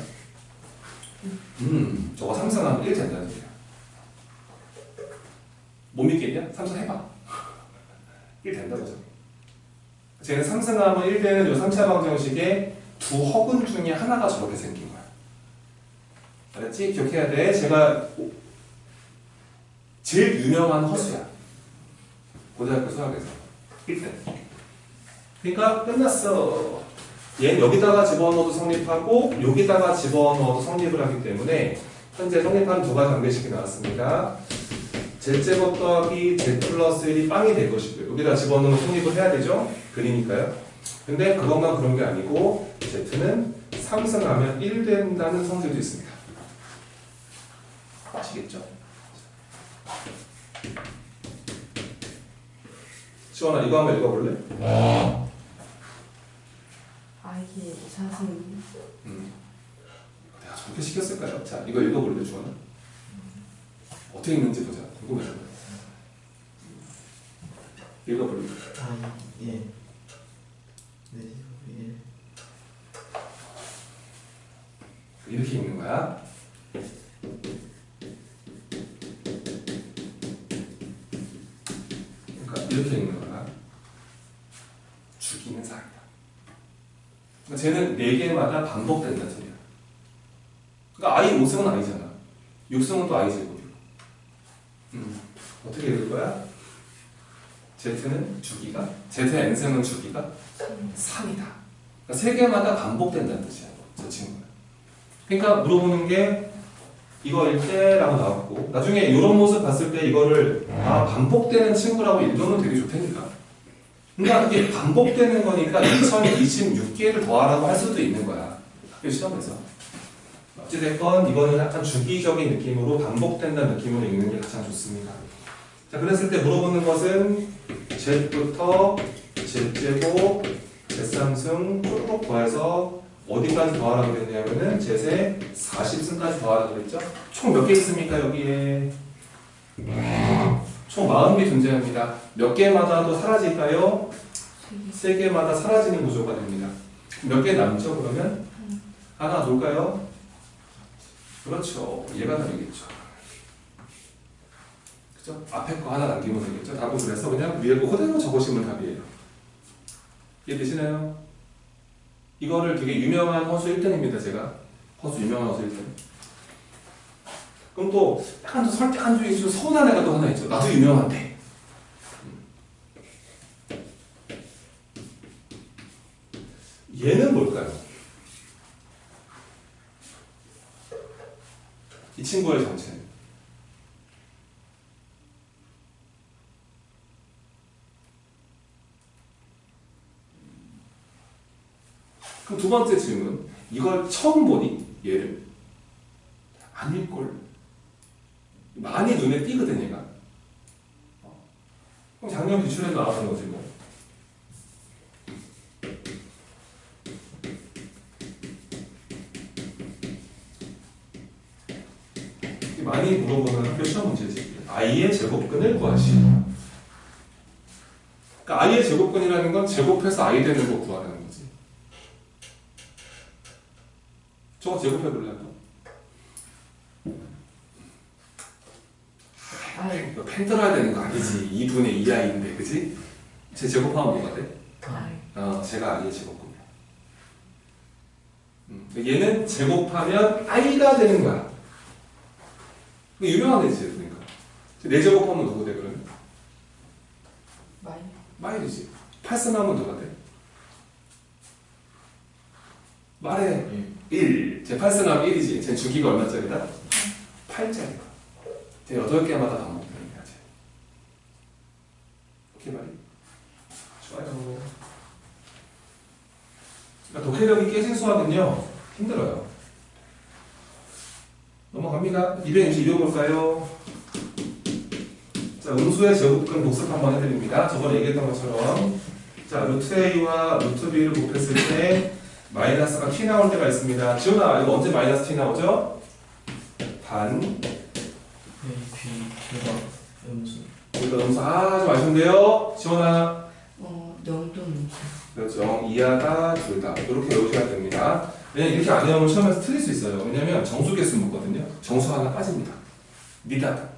[SPEAKER 1] 저거 상승하면 1 된다는 소리야. 못 믿겠냐? 상승해봐. 1 된다고 저거. 쟤는 상승하면 1 되는 요 3차 방정식의 두 허근 중에 하나가 저렇게 생긴 거야. 알았지? 기억해야 돼. 제가 제일 유명한 허수야. 고등학교 수학에서 1등. 그러니까 끝났어. 얘는 여기다가 집어넣어도 성립하고 여기다가 집어넣어도 성립을 하기 때문에 현재 성립한 두 가지 관계식이 나왔습니다. z제곱 더하기 z 플러스 1이 빵이 될 것이고요. 여기다 집어넣으면 성립을 해야 되죠? 그리니까요. 근데 그것만 그런 게 아니고 z는 상승하면 1 된다는 성질도 있습니다. 아시겠죠? 시원아 이거 한번 읽어볼래?
[SPEAKER 2] 아이의 자승
[SPEAKER 1] 내가 저렇게 시켰을까요? 자 이거 읽어볼래 주원아? 어떻게 읽는지 보자. 궁금해서. 읽어볼래?
[SPEAKER 3] 예. 네, 예.
[SPEAKER 1] 이렇게 읽는 거야. 그러니까 이렇게 읽는 거야. 죽이는 사람이다. 그러니까 쟤는 4개마다 반복된다는 소리야. 그러니까 I 5승은 아니잖아. 6승은 또 I 제곱이고. 어떻게 읽을 거야? Z는 주기가, Z의 n승은 주기가 3이다. 그러니까 3개마다 반복된다는 뜻이야. 저 친구는. 그러니까 물어보는 게 이거일 때라고 나왔고 나중에 이런 모습 봤을 때 이거를 반복되는 친구라고 읽으면 되게 좋다니까. 그러니까 이게 반복되는 거니까 2026개를 더하라고 할 수도 있는 거야. 학교 시험에서. 어찌됐건 이거는 약간 주기적인 느낌으로 반복된다는 느낌으로 읽는 게 가장 좋습니다. 자, 그랬을 때 물어보는 것은 z부터 z제곱, z3승 쭉 더해서 어디까지 더하라고 그랬냐면은 z의 40승까지 더하라고 그랬죠? 총 몇 개 있습니까 여기에? 총 40개 존재합니다. 몇 개마다도 사라질까요? 3개마다 사라지는 구조가 됩니다. 몇 개 남죠 그러면? 하나 돌까요? 그렇죠. 얘가 답이겠죠. 그죠? 앞에 거 하나 남기면 되겠죠. 답은 그래서 그냥 위에 거 그대로 적으시면 답이에요. 이해되시나요? 이거를 되게 유명한 허수 1등입니다. 제가 허수 유명한 허수 1등. 그럼 또 약간 좀 설득한 중에 좀 서운한 애가 또 하나 있죠. 나도 유명한데. 얘는 뭘까요? 이 친구의 정체는 그럼 두 번째 질문, 이걸 처음 보니? 얘를 아닐걸? 많이 눈에 띄거든 얘가. 그럼 작년 기출에도 나왔던 거지 뭐. 많이 물어보는 학교 시험 문제지. i의 제곱근을 구하시. 그러니까 i의 제곱근이라는 건 제곱해서 i 되는 거 구하라는 거지. 저거 제곱해 볼래? 이거 펜 들어야 되는 거 아니지. 2분의 2i인데, 그지? 제 제곱하면 뭐가 돼? 제가 i의 제곱근이야. 얘는 제곱하면 i가 되는 거야. 이거 유명한 애지, 그러니까. 내 제곱하면 누구 돼, 그러면? 마일이지. 8승하면 누가 돼? 말해. 1. 제 8승하면 1이지. 제 주기가 얼마짜리다? 8짜리다. 제 8개마다 반복되는 거야, 쟤. 오케이, 말이? 좋아요. 그러니까 독해력이 깨진 수학은요, 힘들어요. 넘어갑니다. 262번 볼까요? 자, 음수의 제곱근 복습 한번 해드립니다. 저번에 얘기했던 것처럼. 자, 루트 A와 루트 B를 곱했을 때 마이너스가 T 나올 때가 있습니다. 지훈아, 이거 언제 마이너스 T 나오죠? 반.
[SPEAKER 3] 음수.
[SPEAKER 1] 여기다 음수 아주 아쉬운데요? 지훈아.
[SPEAKER 2] 0 또는
[SPEAKER 1] 그렇죠. 0 이하가 둘 다. 이렇게 외우셔야 됩니다. 왜냐면 이렇게 안 외우면 시험에서 틀릴 수 있어요. 왜냐면 정수 개수 묻거든요. 정수 하나 빠집니다. 미답.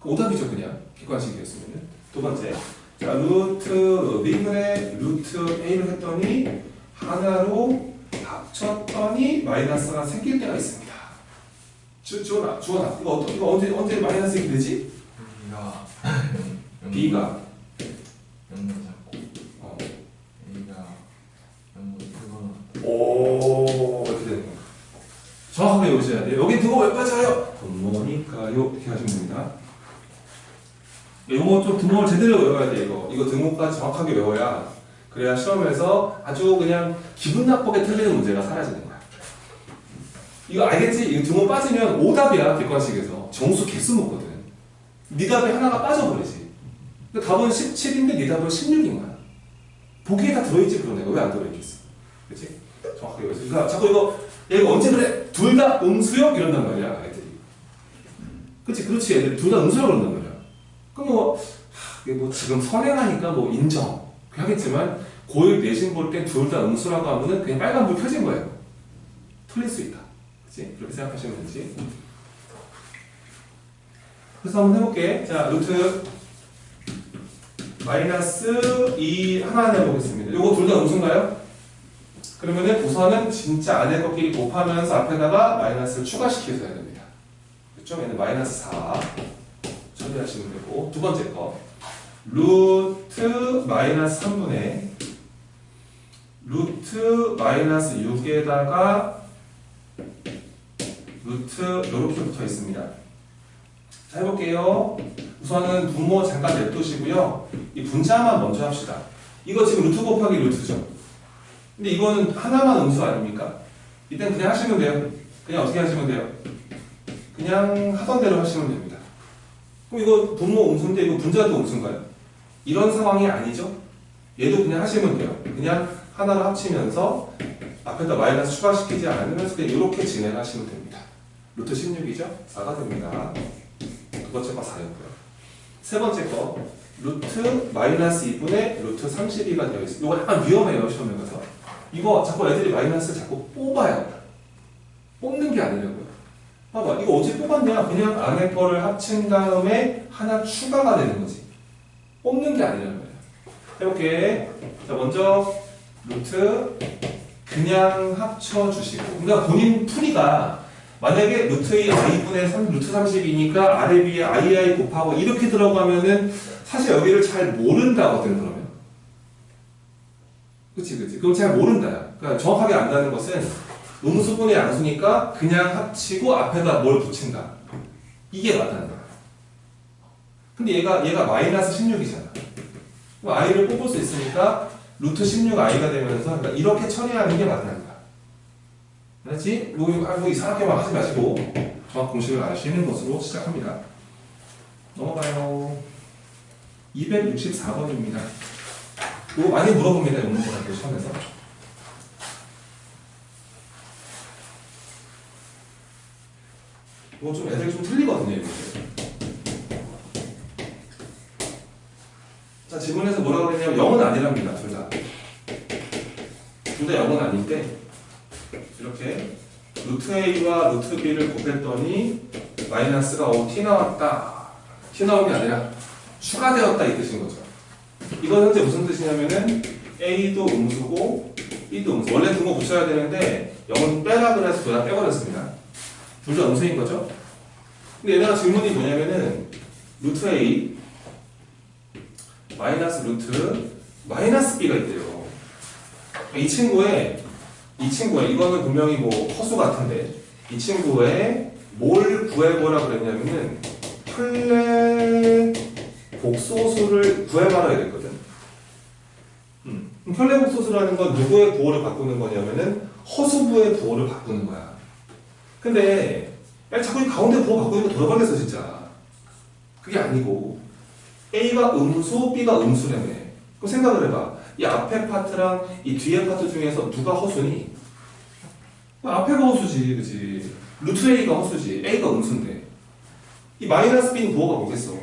[SPEAKER 1] 그 오답이죠, 그냥. 객관식이었으면. 두 번째. 자, 루트 B분의 루트 A를 했더니 하나로 합쳤더니 마이너스가 생길 때가 있습니다. 주원아. 이거 언제 마이너스 이렇게 되지? B가
[SPEAKER 3] 0을 잡고 A가 0을 그거는
[SPEAKER 1] 오, 이렇게 되는 거예요. 정확하게 외우셔야 돼요. 여기 등호 왜 빠져요? 뭐니까요? 이렇게 하시면 됩니다. 이거 좀 등호를 제대로 외워야 돼, 이거. 이거 등호까지 정확하게 외워야, 그래야 시험에서 아주 그냥 기분 나쁘게 틀리는 문제가 사라지는 거야. 이거 알겠지? 이거 등호 빠지면 오답이야, 객관식에서. 정수 개수 묻거든. 네 답에 하나가 빠져버리지. 근데 답은 17인데 네 답은 16인 거야. 보기에 다 들어있지, 그런 애가. 왜 안 들어있겠어? 그치? 정확하게 외워서. 그러니까 자꾸 이거, 얘가 언제 그래? 둘 다 음수요? 이런단 말이야, 애들이. 그치? 그렇지, 애들이 둘 다 음수요? 그런단 말이야. 그럼 뭐 지금 선행하니까 뭐 인정 하겠지만 고1 내신 볼 땐 둘 다 음수라고 하면은 그냥 빨간불 켜진 거예요. 틀릴 수 있다. 그치? 그렇게 생각하시면 되지. 그래서 한번 해볼게. 자, 루트 마이너스 2 하나 해보겠습니다. 요거 둘 다 음수인가요? 그러면은 우선은 진짜 안에 것끼리 곱하면서 앞에다가 마이너스를 추가시켜서 해야 됩니다. 그쵸? 얘는 마이너스 4 처리하시면 되고, 두 번째 거 루트 마이너스 3분의 루트 마이너스 6에다가 루트 이렇게 붙어 있습니다. 자, 해볼게요. 우선은 분모 잠깐 냅두시고요. 이 분자만 먼저 합시다. 이거 지금 루트 곱하기 루트죠. 근데 이거는 하나만 음수 아닙니까? 이땐 그냥 하시면 돼요. 그냥 어떻게 하시면 돼요? 그냥 하던 대로 하시면 됩니다. 그럼 이거 분모 음수인데 이거 분자도 음수인가요? 이런 상황이 아니죠? 얘도 그냥 하시면 돼요. 그냥 하나로 합치면서 앞에다 마이너스 추가시키지 않으면서 그냥 이렇게 진행하시면 됩니다. 루트 16이죠? 4가 됩니다. 두 번째 거 4였고요. 세 번째 거 루트 마이너스 2분의 루트 32가 되어 있어요. 이거 약간 위험해요, 시험에 가서. 이거 자꾸 애들이 마이너스를 자꾸 뽑아요. 뽑는 게 아니라고요. 봐봐, 이거 어떻게 뽑았냐? 그냥 안에 거를 합친 다음에 하나 추가가 되는 거지. 뽑는 게 아니라는 거야. 해볼게. 자, 먼저 루트 그냥 합쳐주시고. 그러니까 본인 풀이가 만약에 루트의 i분의 3, 루트 30이니까 아래 위에 i 곱하고 이렇게 들어가면은 사실 여기를 잘 모른다거든, 그러면. 그치. 그럼 잘 모른다. 그러니까 정확하게 안다는 것은 음수분의 양수니까 그냥 합치고 앞에다 뭘 붙인다. 이게 맞다는 거야. 근데 얘가 마이너스 16이잖아. 그럼 i를 뽑을 수 있으니까 루트 16i가 되면서 그러니까 이렇게 처리하는 게 맞다는 거야. 알았지? 뭐 이상하게만 하지 마시고 정확 공식을 아시는 것으로 시작합니다. 넘어가요. 264번입니다. 이거 많이 물어봅니다. 영문고등학교 시험에서. 이거 좀 애들이 좀 틀리거든요. 이게. 자, 지문에서 뭐라고 그랬냐면 0은 아니랍니다. 둘 다. 둘 다 0은 아닌데 이렇게 루트 A와 루트 B를 곱했더니 마이너스가 t 나왔다. t 나온 게 아니라 추가되었다 이 뜻인 거죠. 이건 현재 무슨 뜻이냐면은 A도 음수고 B도 음수. 원래 등호 붙여야 되는데 0은 빼라 그래서 둘 다 빼버렸습니다. 둘 다 음수인 거죠. 근데 얘네가 질문이 뭐냐면은 루트 A 마이너스 루트 마이너스 B가 있대요. 이 친구의 이거는 분명히 뭐 허수 같은데 이 친구의 뭘 구해보라 그랬냐면은 편례 복소수를 구해봐라 이랬거든. 편례 복소수라는 건 누구의 부호를 바꾸는 거냐면은 허수부의 부호를 바꾸는 거야. 근데 야, 자꾸 이 가운데 부호 바꾸니까 돌아가겠어 진짜. 그게 아니고 A가 음수, B가 음수라며. 그럼 생각을 해봐. 이 앞에 파트랑 이 뒤에 파트 중에서 누가 허수니? 앞에가 허수지, 그치? 루트 A가 허수지, A가 음수인데. 이 마이너스 B는 부호가 뭐겠어?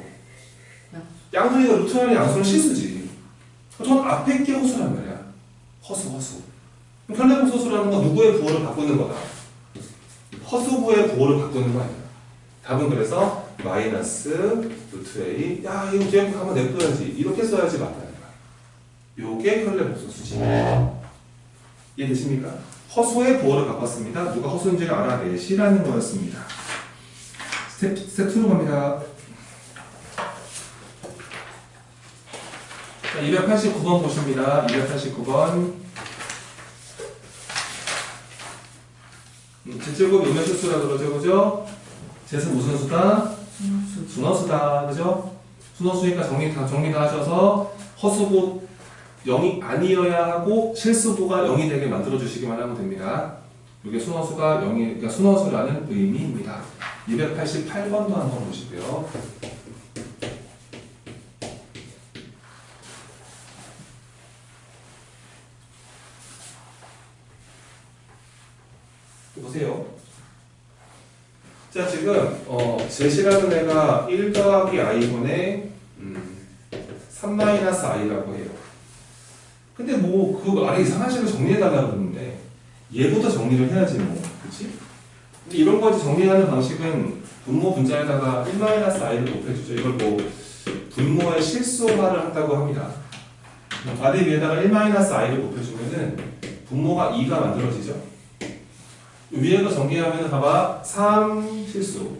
[SPEAKER 1] 양수니까 루트 안에 양수는 실수지. 전 앞에 게 허수란 말이야. 허수. 편례복소수라는 건 누구의 부호를 바꾸는 거다. 허수부의 부호를 바꾸는 거 아니야. 답은 그래서 마이너스 루트 A. 야, 이거 뒤에 한번 냅둬야지. 이렇게 써야지 맞다는 거야. 요게 편례복소수지. 이해되십니까? 허수의 부호를 바꿨습니다. 누가 허수인지를 알아내시라는 거였습니다. 스텝 2로 갑니다. 자, 289번 보십니다. 289번. 제제곱 요매수수라 그러죠, 그죠? 제수 무슨 수다? 순허수다, 그죠? 순허수니까 정리 다 하셔서 허수부 0이 아니어야 하고 실수부가 0이 되게 만들어 주시기만 하면 됩니다. 이게 순허수가 0이, 그러니까 순허수라는 의미입니다. 288번도 한번 보시고요. 보세요. 자, 지금 제시라는 애가 1 더하기 i분의 3-i라고 해요. 근데 뭐 그 아래 이상한 식으로 정리해달라고 그러는데 얘부터 정리를 해야지 뭐, 그치? 근데 이런 거 정리하는 방식은 분모 분자에다가 1-i를 곱해주죠. 이걸 뭐 분모의 실수화를 한다고 합니다. 아래 위에다가 1-i를 곱해주면은 분모가 2가 만들어지죠. 위에 거 정리하면 봐봐. 3 실수,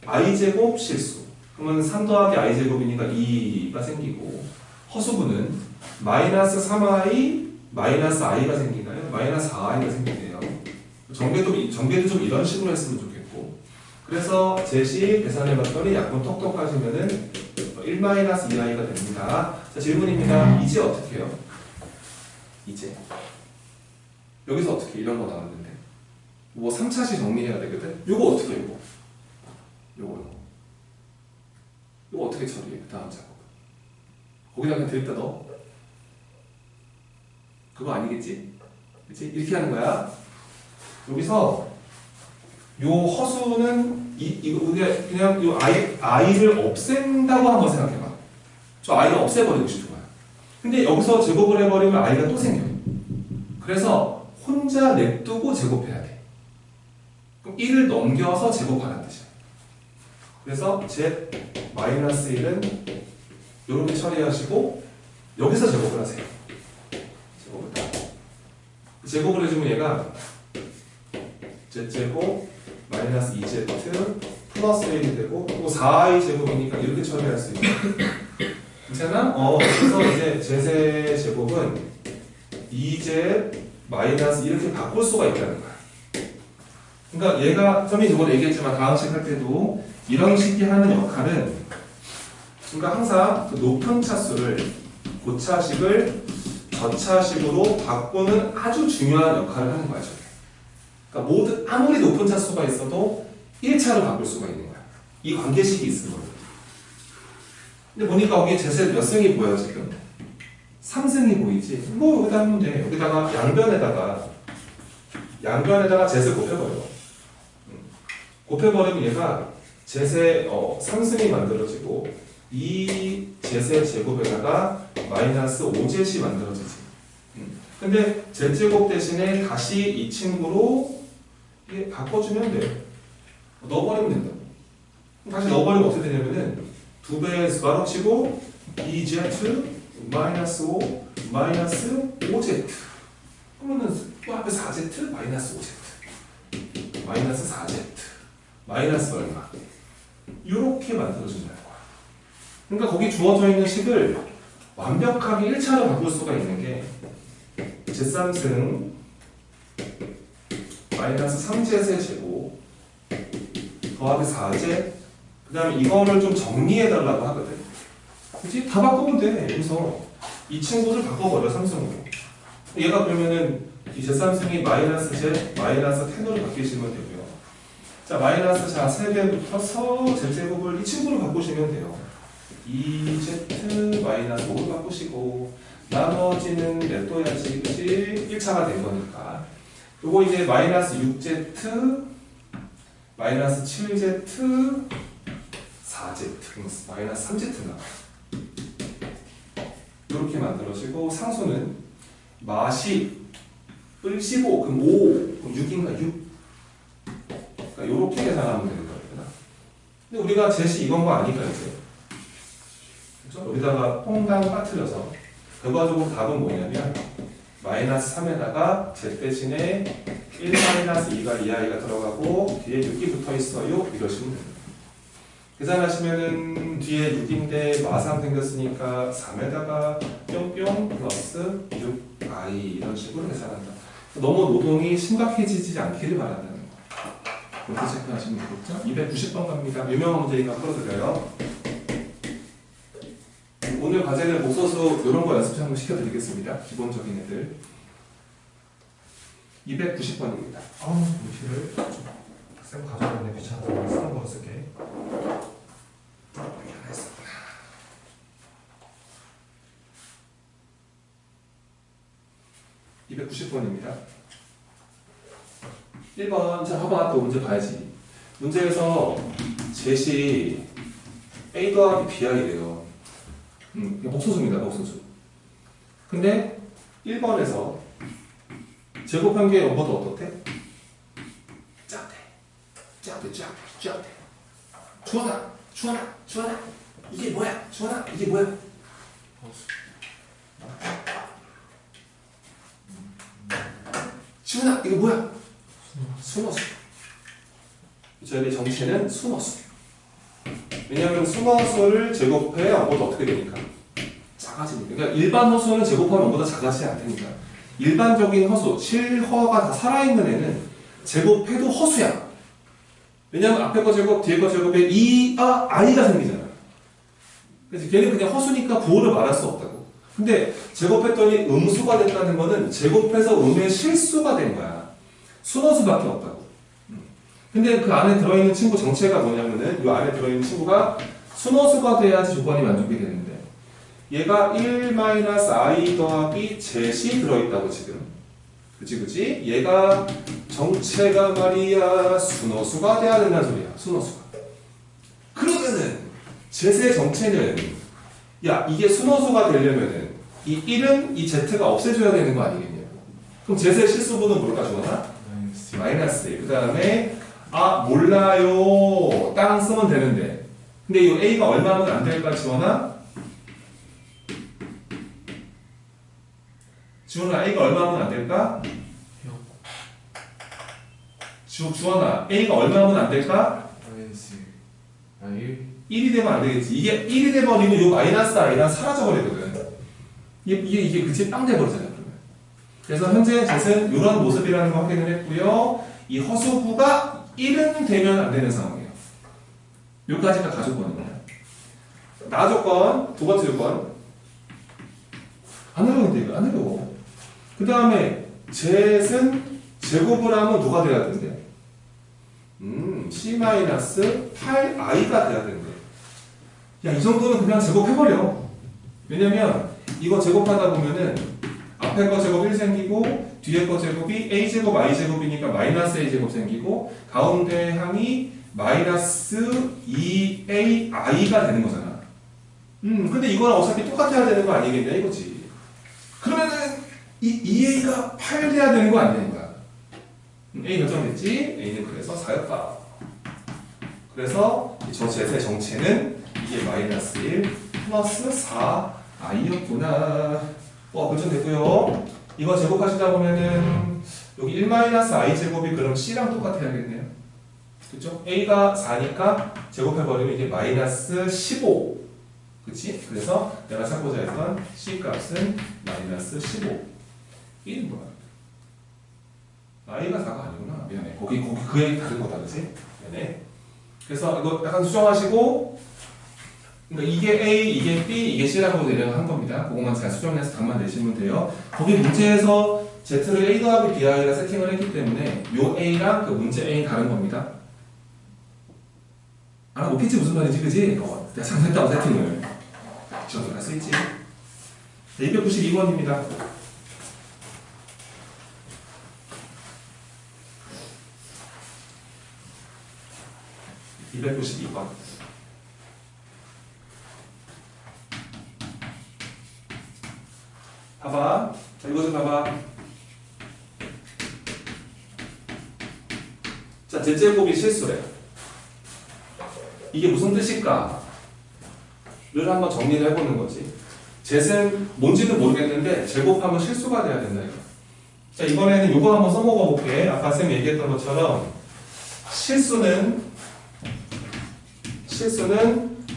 [SPEAKER 1] i제곱 실수. 그러면 3 더하기 i제곱이니까 2가 생기고 허수부는 마이너스 3i 마이너스 i가 생기나요? 마이너스 4i가 생기네요. 전개도 좀 이런 식으로 했으면 좋겠고. 그래서 제시 계산해봤더니 약분 톡톡 하시면은 1-2i가 됩니다. 자, 질문입니다. 이제 어떻게 해요? 이제 여기서 어떻게 이런 거 나왔는데 뭐 3차시 정리해야 되거든? 요거 어떻게 해? 요거 어떻게 처리해? 그 다음 작업 거기다 그냥 데리다 넣어? 그거 아니겠지? 그치? 이렇게 하는 거야. 여기서 요 허수는 이거 그냥 요 i를 없앤다고 한번 생각해봐. 저 i를 없애버리고 싶은 거야. 근데 여기서 제곱을 해버리면 i가 또 생겨. 그래서 혼자 냅두고 제곱해야 돼. 그럼 1을 넘겨서 제곱하라는 뜻이야. 그래서 z 마이너스 1은 이렇게 처리하시고 여기서 제곱을 하세요. 제곱을 다. 제곱을 해주면 얘가 z제곱 마이너스 2z 플러스 1이 되고 또 4i 제곱이니까 이렇게 처리할 수 있어요. 괜찮아? 그래서 이제 z의 제곱은 2z 마이너스 이렇게 바꿀 수가 있다는 거야. 그러니까 얘가 선생님이 저번에 얘기했지만 다음 식 할 때도 이런 식이 하는 역할은 그러니까 항상 그 높은 차수를 고차식을 저차식으로 바꾸는 아주 중요한 역할을 하는 거야. 그러니까 아무리 높은 차수가 있어도 1차로 바꿀 수가 있는 거야. 이 관계식이 있으면. 근데 보니까 거기에 제세 몇 승이 보여 지금? 3승이 보이지? 뭐 여기다 하면 돼. 여기다가 양변에다가 제세 곱해버려. 곱해버리면 얘가 제세 3승이 만들어지고 이 제세 제곱에다가 마이너스 5z이 만들어지지. 근데 z제곱 대신에 다시 이 친구로 이게 바꿔주면 돼. 넣어버리면 된다. 다시 넣어버리면 어떻게 되냐면은 2배에 바로 치고 2z 마이너스 5 마이너스 5z 그러면은 또 앞에 4z 마이너스 5z 마이너스 4z 마이너스 얼마 이렇게 만들어준다는 거야. 그러니까 거기 주어져 있는 식을 완벽하게 1차로 바꿀 수가 있는 게 z3승 마이너스 3z의 제곱 더하기 4z 그 다음에 이거를 좀 정리해달라고 하거든. 그치? 다 바꾸면 돼. 여기서 이 친구를 바꿔버려 3승으로. 얘가 그러면은 이 z3승이 마이너스 z 마이너스 10으로 바뀌시면 되고요. 자 마이너스 자 3배부터서 z제곱을 이 친구로 바꾸시면 돼요. 2z 마이너스 5로 바꾸시고 나머지는 냅둬야지 그치? 1차가 된 거니까. 요거 이제 마이너스 6z 마이너스 7z 4z 마이너스 3z 나와. 이렇게 만들어지고 상수는 마시 을 15 그럼 5 그럼 6인가 6 그러니까 이렇게 계산하면 되는 거구나. 근데 우리가 제시 이건 거 아니까 이제 그렇죠? 여기다가 퐁당 빠뜨려서 결과적으로 답은 뭐냐면 마이너스 3에다가 z 대신에 1 마이너스 2가 이 아이가 들어가고 뒤에 6이 붙어 있어요. 이러시면 됩니다. 계산하시면은 뒤에 6인데 마상 생겼으니까 3에다가 뿅뿅 플러스 6i 이런 식으로 계산한다. 너무 노동이 심각해지지 않기를 바란다는 거. 이렇게 체크하시면 되겠죠? 290번 갑니다. 유명한 문제니까 풀어드려요. 오늘 과제는 목소수 이런 거 연습 한번 시켜드리겠습니다. 기본적인 애들. 290번입니다.
[SPEAKER 4] 문제를 쌤 가져왔네. 귀찮아서 쓰는 거 쓸게.
[SPEAKER 1] 미안했어. 290번입니다. 1번, 자, 봐봐. 또 문제 봐야지. 문제에서 제시 A 더하기 BI래요. 목소수입니다, 목소수. 근데 1번에서 제곱한 게 뭐보다 어떻대? 작대. 주원아. 이게 뭐야? 주원아, 이게 뭐야? 지훈아 이거 뭐야? 순어수. 저희의 정체는 순어수. 왜냐하면 순어수를 제곱해 0보다 어떻게 되니까? 작아지니까. 그러니까 일반 허수는 제곱하면 0보다 작아지지 않다니까. 일반적인 허수, 실허가 다 살아있는 애는 제곱해도 허수야. 왜냐하면 앞에 거 제곱, 뒤에 거 제곱에 i가 생기잖아. 그래서 걔는 그냥 허수니까 부호를 말할 수 없다고. 근데 제곱했더니 음수가 됐다는 거는 제곱해서 음의 실수가 된 거야. 순어수밖에 없다고. 근데 그 안에 들어있는 친구 정체가 뭐냐면은 이 안에 들어있는 친구가 순어수가 돼야지 조건이 만족이 되는데 얘가 1-i 더하기 z이 들어있다고 지금. 그치? 얘가 정체가 말이야 순어수가 돼야 된다는 소리야. 순어수가. 그러면은 z의 정체는 야 이게 순어수가 되려면은 이 1은 이 z가 없애줘야 되는 거 아니겠냐고. 그럼 z의 실수분은 뭘까 주원아? 마이너스 1. 그 다음에 아 몰라요 땅 쓰면 되는데 근데 이 A가 얼마면 안 될까 지원아? 지원아 A가 얼마면 안 될까? 주원아 A가 얼마면 안 될까?
[SPEAKER 3] 마이너스 1
[SPEAKER 1] 1이 되면 안 되겠지. 이게 1이 돼버리면 이 마이너스 I랑 사라져버리거든. 이게 그치? 빵 돼버리잖아요. 그러면. 그래서 현재 젯은 이런 모습이라는 거 확인을 했고요. 이 허수구가 1은 되면 안 되는 상황이에요. 여기까지가 가조건입니다. 나 조건, 두 번째 조건. 안 어려운데 이거 안 어려워. 그 다음에 젯은 제곱을 하면 누가 돼야 된대? C-8i가 돼야 된대. 야, 이 정도는 그냥 제곱해버려. 왜냐면 이거 제곱하다 보면은 앞에 거 제곱 1 생기고 뒤에 거 제곱이 a제곱 i제곱이니까 마이너스 a제곱 생기고 가운데 항이 마이너스 2ai가 되는 거잖아. 근데 이거랑 어차피 똑같아야 되는 거 아니겠냐 이거지. 그러면은 이 2a가 8 돼야 되는 거 아니냐. A 몇 점 됐지? A는 그래서 4였다. 그래서 저 젯의 정체는 이게 마이너스 1 플러스 4i였구나. 몇 점 됐고요. 이거 제곱하시다 보면은 여기 1 마이너스 i 제곱이 그럼 C랑 똑같아야겠네요. 그쵸? A가 4니까 제곱해버리면 이게 마이너스 15. 그치? 그래서 내가 찾고자 했던 C 값은 마이너스 15. 1은 뭐야? i가 4가 아니구나. 미안해. 거기 그 얘기 다른 거다, 그치? 미안해. 그래서 이거 약간 수정하시고, 그러니까 이게 A, 이게 B, 이게 C라고 내려한 겁니다. 그것만 잘 수정해서 답만 내시면 돼요. 거기 문제에서 Z를 A 더하기 BI라 세팅을 했기 때문에 요 A랑 그 문제 A 다른 겁니다. 알아먹겠지 무슨 말인지, 그지? 내가 잘못했다고 세팅을. 지원을 할 수 있지. 292번입니다. (292번) 봐봐. 자, 이거 좀 봐봐. 자, 제제곱이 실수래. 이게 무슨 뜻일까? 를 한번 정리를 해보는 거지. 젯은 뭔지도 모르겠는데 제곱하면 실수가 돼야 된다 이거. 자, 이번에는 이거 한번 써먹어 볼게. 아까 쌤 얘기했던 것처럼 실수는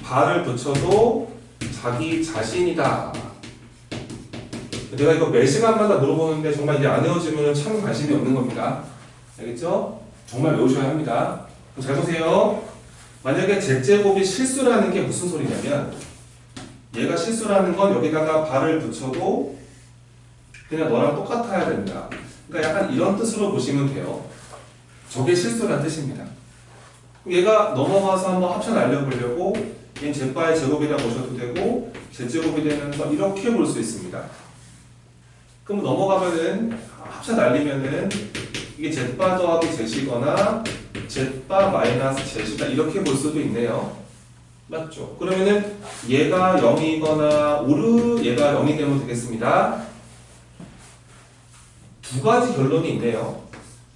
[SPEAKER 1] 발을 붙여도 자기 자신이다. 내가 이거 매 시간마다 물어보는데 정말 이제 안 외워지면 참 관심이 없는 겁니다. 알겠죠? 정말 외우셔야 합니다. 잘 보세요. 만약에 Z제곱이 실수라는 게 무슨 소리냐면 얘가 실수라는 건 여기다가 발을 붙여도 그냥 너랑 똑같아야 된다. 그러니까 약간 이런 뜻으로 보시면 돼요. 저게 실수라는 뜻입니다. 얘가 넘어가서 한번 합쳐 날려보려고 얘는 Z바의 제곱이라 보셔도 되고 Z제곱이 되는 건 이렇게 볼 수 있습니다. 그럼 넘어가면은 합쳐 날리면은 이게 Z바 더하기 Z이거나 Z바 마이너스 Z이다 이렇게 볼 수도 있네요. 맞죠? 그러면은 얘가 0이거나 오르 얘가 0이 되면 되겠습니다. 두 가지 결론이 있네요.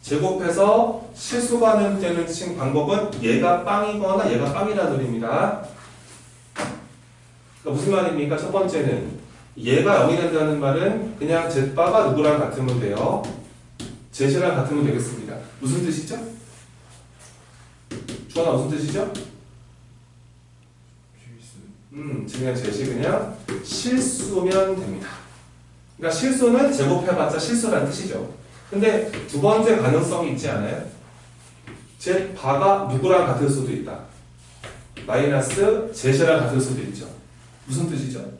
[SPEAKER 1] 제곱해서 실수가 되는 방법은 얘가 빵이거나 얘가 빵이라는 소리입니다. 그러니까 무슨 말입니까? 첫 번째는 얘가 0이 된다는 말은 그냥 Z바가 누구랑 같으면 돼요. Z랑 같으면 되겠습니다. 무슨 뜻이죠? 주원아 무슨 뜻이죠? 그냥 Z이 그냥 실수면 됩니다. 그러니까 실수는 제곱해봤자 실수라는 뜻이죠. 근데 두 번째 가능성이 있지 않아요? Z바가 누구랑 같을 수도 있다. 마이너스 Z랑 같을 수도 있죠. 무슨 뜻이죠?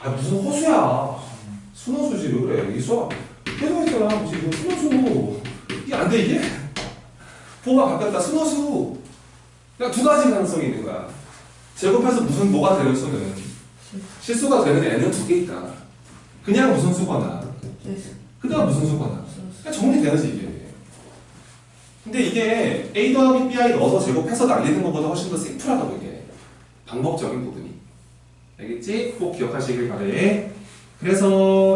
[SPEAKER 1] 아 무슨 호수야. 순호수지 왜 그래. 이 수학 계속 있잖아. 무슨 순호수. 이게 안 돼 이게? 보호가 바뀌었다. 순호수. 그러니까 두 가지 가능성이 있는 거야. 제곱해서 무슨 뭐가 되는 수는 실수가 되는 애는 두 개 있다. 그냥 무슨 수거나 그 다음 무슨 수거나 그러니까 정리되는지 이게. 근데 이게 A 더하기 BI 넣어서 제곱해서 날리는 것보다 훨씬 더 심플하다고 이게. 방법적인 부분이. 알겠지? 꼭 기억하시길 바래. 그래서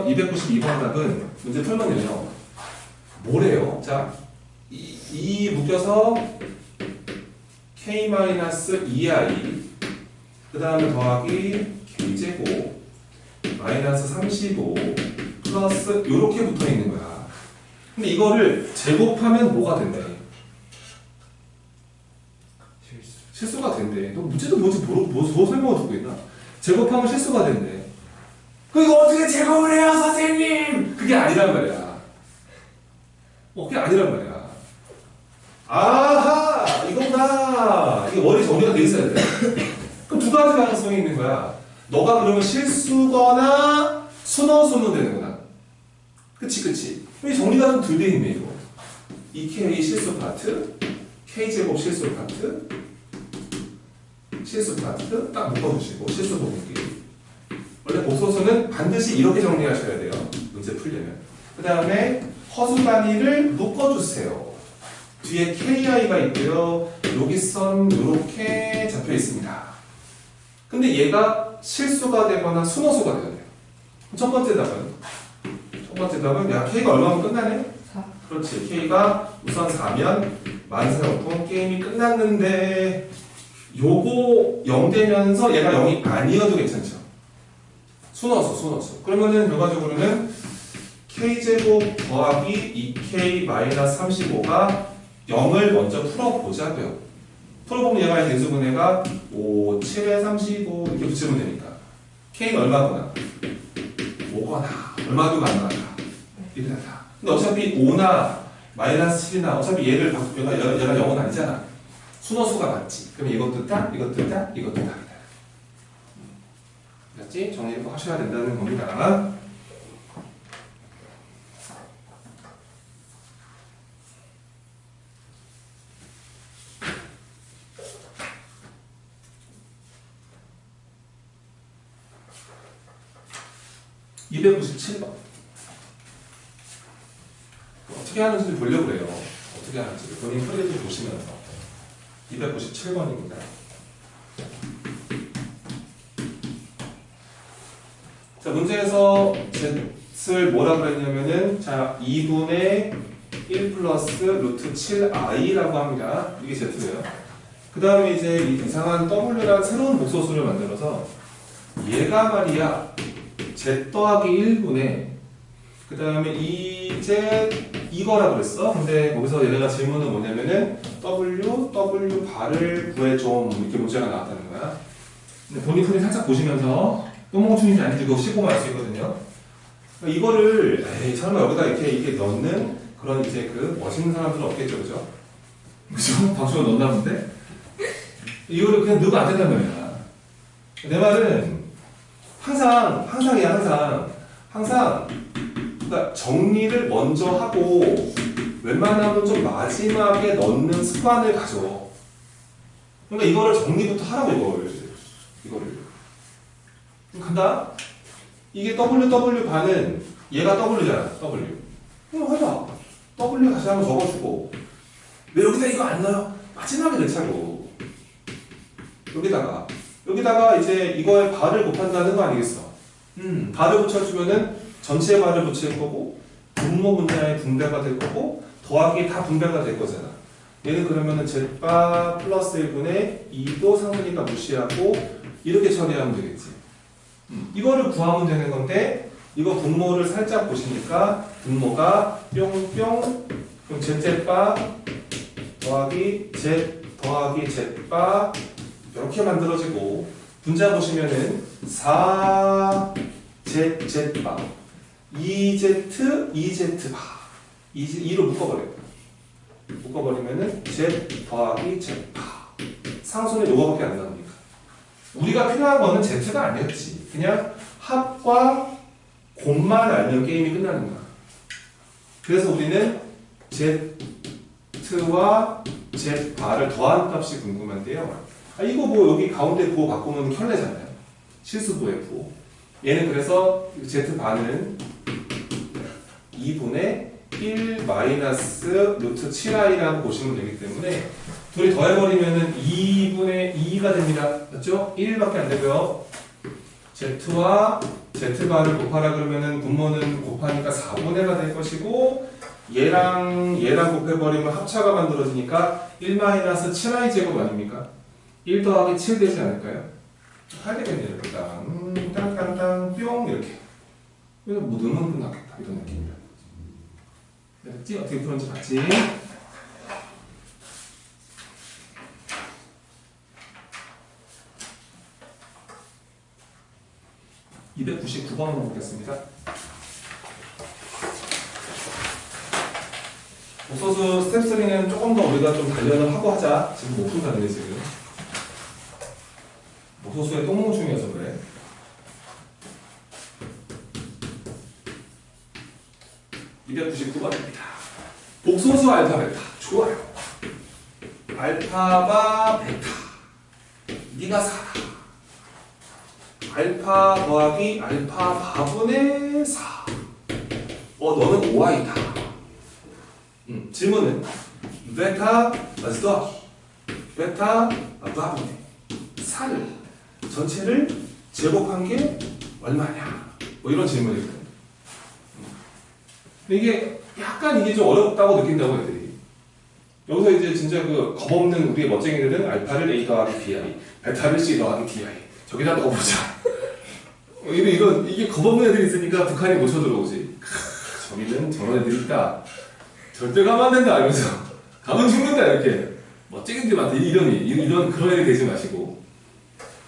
[SPEAKER 1] 292번 답은 문제 풀면요. 뭐래요? 자, 2 묶여서 k-2i 그 다음에 더하기 k제곱 마이너스 35 플러스 요렇게 붙어 있는 거야. 근데 이거를 제곱하면 뭐가 된대? 실수가 된대. 너 문제도 뭔지 뭐 설명을 듣고 있나? 제곱하면 실수가 된대. 그거 어떻게 제곱을 해요, 선생님? 그게 아니란 말이야. 그게 아니란 말이야. 아하, 이거구나. 이게 머리 정리가 돼 있어야 돼. 그럼 두 가지 가능성이 있는 거야. 너가 그러면 실수거나 순어수는 되는구나. 그치. 이 정리가 좀 덜 돼 있네, 이거. 이 K 실수 파트, K제곱 실수 파트, 딱 묶어주시고, 실수 보기. 원래 복소수는 반드시 이렇게 정리하셔야 돼요. 문제 풀려면. 그 다음에 허수 단위를 묶어주세요. 뒤에 KI가 있고요. 여기 선 이렇게 잡혀 있습니다. 근데 얘가 실수가 되거나 순어수가 되어야 돼요. 첫 번째 답은 야 K가 얼마면 끝나네?
[SPEAKER 2] 4.
[SPEAKER 1] 그렇지. K가 우선 4면 만사형통 게임이 끝났는데 요거 0 되면서 얘가 0이 아니어도 괜찮죠. 순어수. 그러면은 결과적으로는 K제곱 더하기 2K-35가 0을 먼저 풀어보자고요. 풀어보면 얘가 대수분해가 5, 7에 35 이렇게 붙이면 되니까 K는 얼마구나? 5거나 얼마도 가능하다. 이렇게 된다. 근데 어차피 5나 마이너스 7이나 어차피 얘가 0은 아니잖아. 순어수가 맞지. 그럼 이것도 딱, 이것도 딱, 이것도 딱이다. 알았지? 정리 꼭 하셔야 된다는 겁니다. (297번) 어떻게 하는지 보려고 그래요. 어떻게 하는지 본인 프레드 보시면서 297번입니다. 자, 문제에서 Z를 뭐라고 그랬냐면은 자 2분의 1 플러스 루트 7i라고 합니다. 이게 Z예요. 그 다음에 이제 이상한 W란 새로운 복소수를 만들어서 얘가 말이야 Z 더하기 1분의 그 다음에 이거라고 그랬어. 근데 거기서 얘네가 질문은 뭐냐면은 W 바를 구해 좀 이렇게 문제가 나왔다는 거야. 근데 본인 풀이 살짝 보시면서 똥멍충인지 아닌지 그거 씹고만 알 수 있거든요. 그러니까 이거를 설마 여기다 이렇게 넣는 그런 이제 그 멋있는 사람들은 없겠죠, 그죠? 그죠? 박수가 넣나 본데? 이거를 그냥 넣으면 안 된단 말이야. 내 말은 항상 그러니까 정리를 먼저 하고 웬만하면 좀 마지막에 넣는 습관을 가져. 그러니까 이거를 정리부터 하라고 이거를. 간다. 이게 W 반은 얘가 W잖아. W. 그럼 해봐. W 다시 한번 적어주고 왜 여기다 이거 안 넣어요? 마지막에 넣자고. 여기다가 이제 이거에 발을 곱한다는 거 아니겠어? 발을 붙여주면은 전체에 발을 붙일 거고 분모 분자의 분배가 될 거고 더하기 다 분배가 될 거잖아. 얘는 그러면은 Z바 플러스 1분의 2도 상수니까 무시하고 이렇게 처리하면 되겠지. 이거를 구하면 되는 건데 이거 분모를 살짝 보시니까 분모가 뿅뿅 그럼 Z바 더하기 Z 더하기 Z바 이렇게 만들어지고 분자 보시면은 4ZZ바 2Z바 2로 묶어버리면은 Z 더하기 Z바 상수는 요거밖에 안 나오니까 우리가 필요한 거는 Z가 아니었지. 그냥 합과 곱만 알면 게임이 끝나는 거야. 그래서 우리는 Z와 Z바를 더한 값이 궁금한데요. 이거 뭐 여기 가운데 부호 바꾸면 켤레잖아요. 실수부의 부호. 얘는 그래서 Z바는 2분의 1 마이너스 루트 7i라고 보시면 되기 때문에 둘이 더해버리면은 2분의 2가 됩니다. 맞죠? 1밖에 안 되고요. Z와 Z바를 곱하라 그러면은 분모는 곱하니까 4분의가 될 것이고 얘랑 곱해버리면 합차가 만들어지니까 1-7i 제곱 아닙니까? 1 더하기 7 되지 않을까요? 8 되겠네요. 일단 땅땅땅 뿅 이렇게. 그래서 뭐 넣으면 끝났겠다 이런 느낌이야. 됐지? 어떻게 풀었는지 봤지? (299번으로) 보겠습니다. 복소수 스텝 3는 조금 더 우리가 좀 단련을 하고 하자. 지금 못 푼다는데 지금. 복소수의 똥몽 중이어서 그래. (299번입니다) 복소수 알파 베타. 좋아요. 알파바 베타. 네가 살아. 알파 더하기 알파 바분의 4. 너는 5i다. 질문은 베타 더하기 베타 바분의 4를 전체를 제곱한 게 얼마냐? 뭐 이런 질문이거든. 근데 이게 약간 이게 좀 어렵다고 느낀다고 애들이. 여기서 이제 진짜 그 겁없는 우리의 멋쟁이들은 알파를 A 더하기 BI, 베타를 C 더하기 DI 저기다 넣어보자. 이게 겁없는 애들이 있으니까 북한이 못 쳐들어오지. 저기는 저런 애들이 있다. 절대 가면 안 된다 이러면서 가면 죽는다 이렇게 멋쟁이들한테 이런 그런 애들이 되지 마시고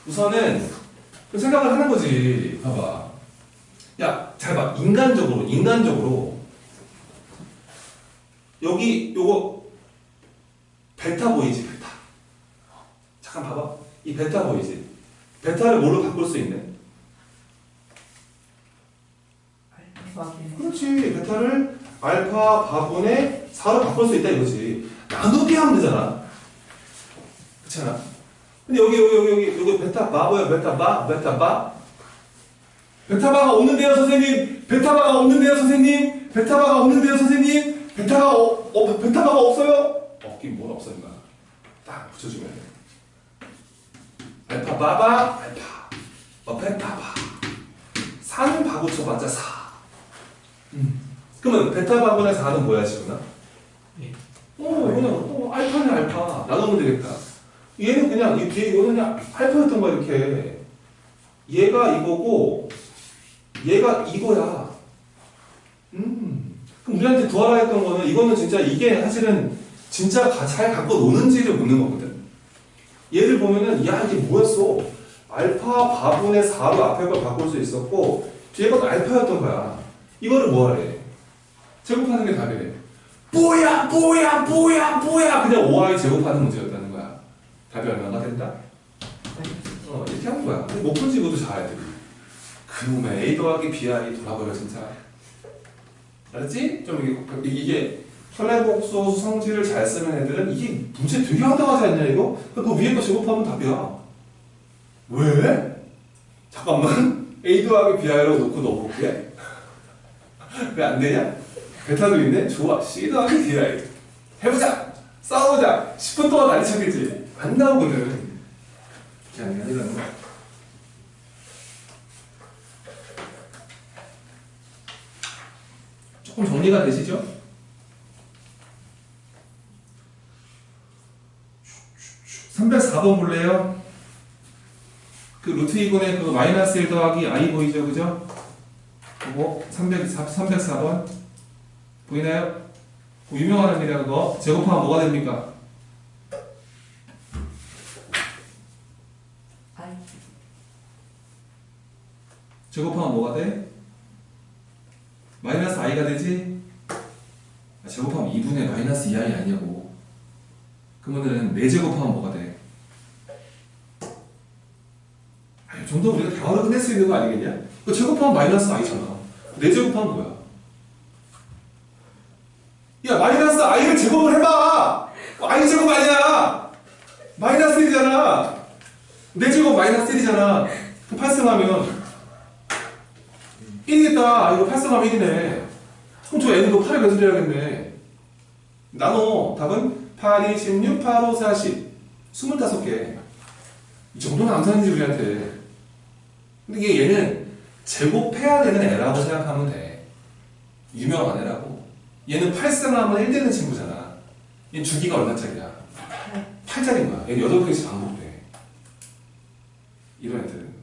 [SPEAKER 1] 우선은 생각을 하는 거지. 봐봐. 야, 잘 봐. 인간적으로 여기 요거 베타 보이지? 베타. 잠깐 봐봐. 이 베타 보이지? 베타를 뭘로 바꿀 수 있네? 그렇지. 베타를 알파 바분의 4로 바꿀 수 있다 이거지. 나누기 하면 되잖아. 그렇잖아. 근데 여기 베타 바 뭐야? 베타 바? 베타바가 없는데요, 선생님. 베타바가 없는데요, 선생님. 베타바가 없는데요, 선생님. 베타바가 없어요. 없긴 뭘 없어 임마. 딱 붙여주면 돼. 알파 바바 알파. 베타바. 4는 바 붙여봤자 4. 그러면 베타 바분의 4는 뭐야 지금아? 그냥 알파는 알파 나누면 되겠다. 얘는 그냥 이 뒤에 이거는 그냥 알파였던 거야 이렇게. 얘가 이거고 얘가 이거야. 그럼 우리한테 구하라 했던 거는 이거는 진짜 이게 사실은 진짜 잘 갖고 노는지를 묻는 거거든. 얘를 보면은 야 이게 뭐였어? 알파 바분의 4로 앞에 걸 바꿀 수 있었고 뒤에 건 알파였던 거야. 이거를 뭐하래? 제곱하는 게 답이래. 뭐야 그냥 5i 제곱하는 문제였다는 거야. 답이 얼마가 된다? 이렇게 하는 거야. 근데 못 풀지 이것도 잘해야 돼. 그놈의 A 더하기 BI 돌아버려 진짜. 알았지? 좀 이게 현례복수 성질을 잘 쓰는 애들은 이게 문제 되게 황당하지 않냐 이거? 너 위에 거 제곱하면 답이야. 왜? 잠깐만. A 더하기 BI로 놓고 넣어볼게. 왜 안 되냐? 베타도 있네? 좋아. C 더하기 DI. 해보자! 싸워보자! 10분 동안 난리 쳤겠지? 안 나오거든. 그게 아니라는 거야. 조금 정리가 되시죠? (304번) 볼래요? 그 루트 2분의 그 마이너스 1 더하기 i 보이죠? 그죠? 그거 304번 보이나요? 유명한 합니다. 그거 제곱하면 뭐가 됩니까? 제곱하면 뭐가 돼? 마이너스 i가 되지? 제곱하면 2분의 마이너스 2i 아니냐고. 그러면은 4제곱하면 뭐가 돼? 이 정도 우리가 대화로 끝낼 수 있는 거 아니겠냐? 그 제곱하면 마이너스 i잖아. 4제곱하면 뭐야? 야, 마이너스 i를 제곱을 해봐! i 제곱 아니야! 마이너스 1이잖아! 4제곱 마이너스 1이잖아. 그럼 8승하면 1이겠다. 이거 8승하면 1이네. 그럼 저 n도 8에 몇을 해야겠네. 나눠. 답은 8, 2, 16, 8, 5, 40. 25개. 이 정도는 암산이지 우리한테. 근데 얘는 제곱해야 되는 애라고 생각하면 돼. 유명한 애라고. 얘는 8승 하면 1 되는 친구잖아. 얘 주기가 얼마짜리야? 8짜리인 거야. 얘는 8개씩 반복돼. 이런 애들은.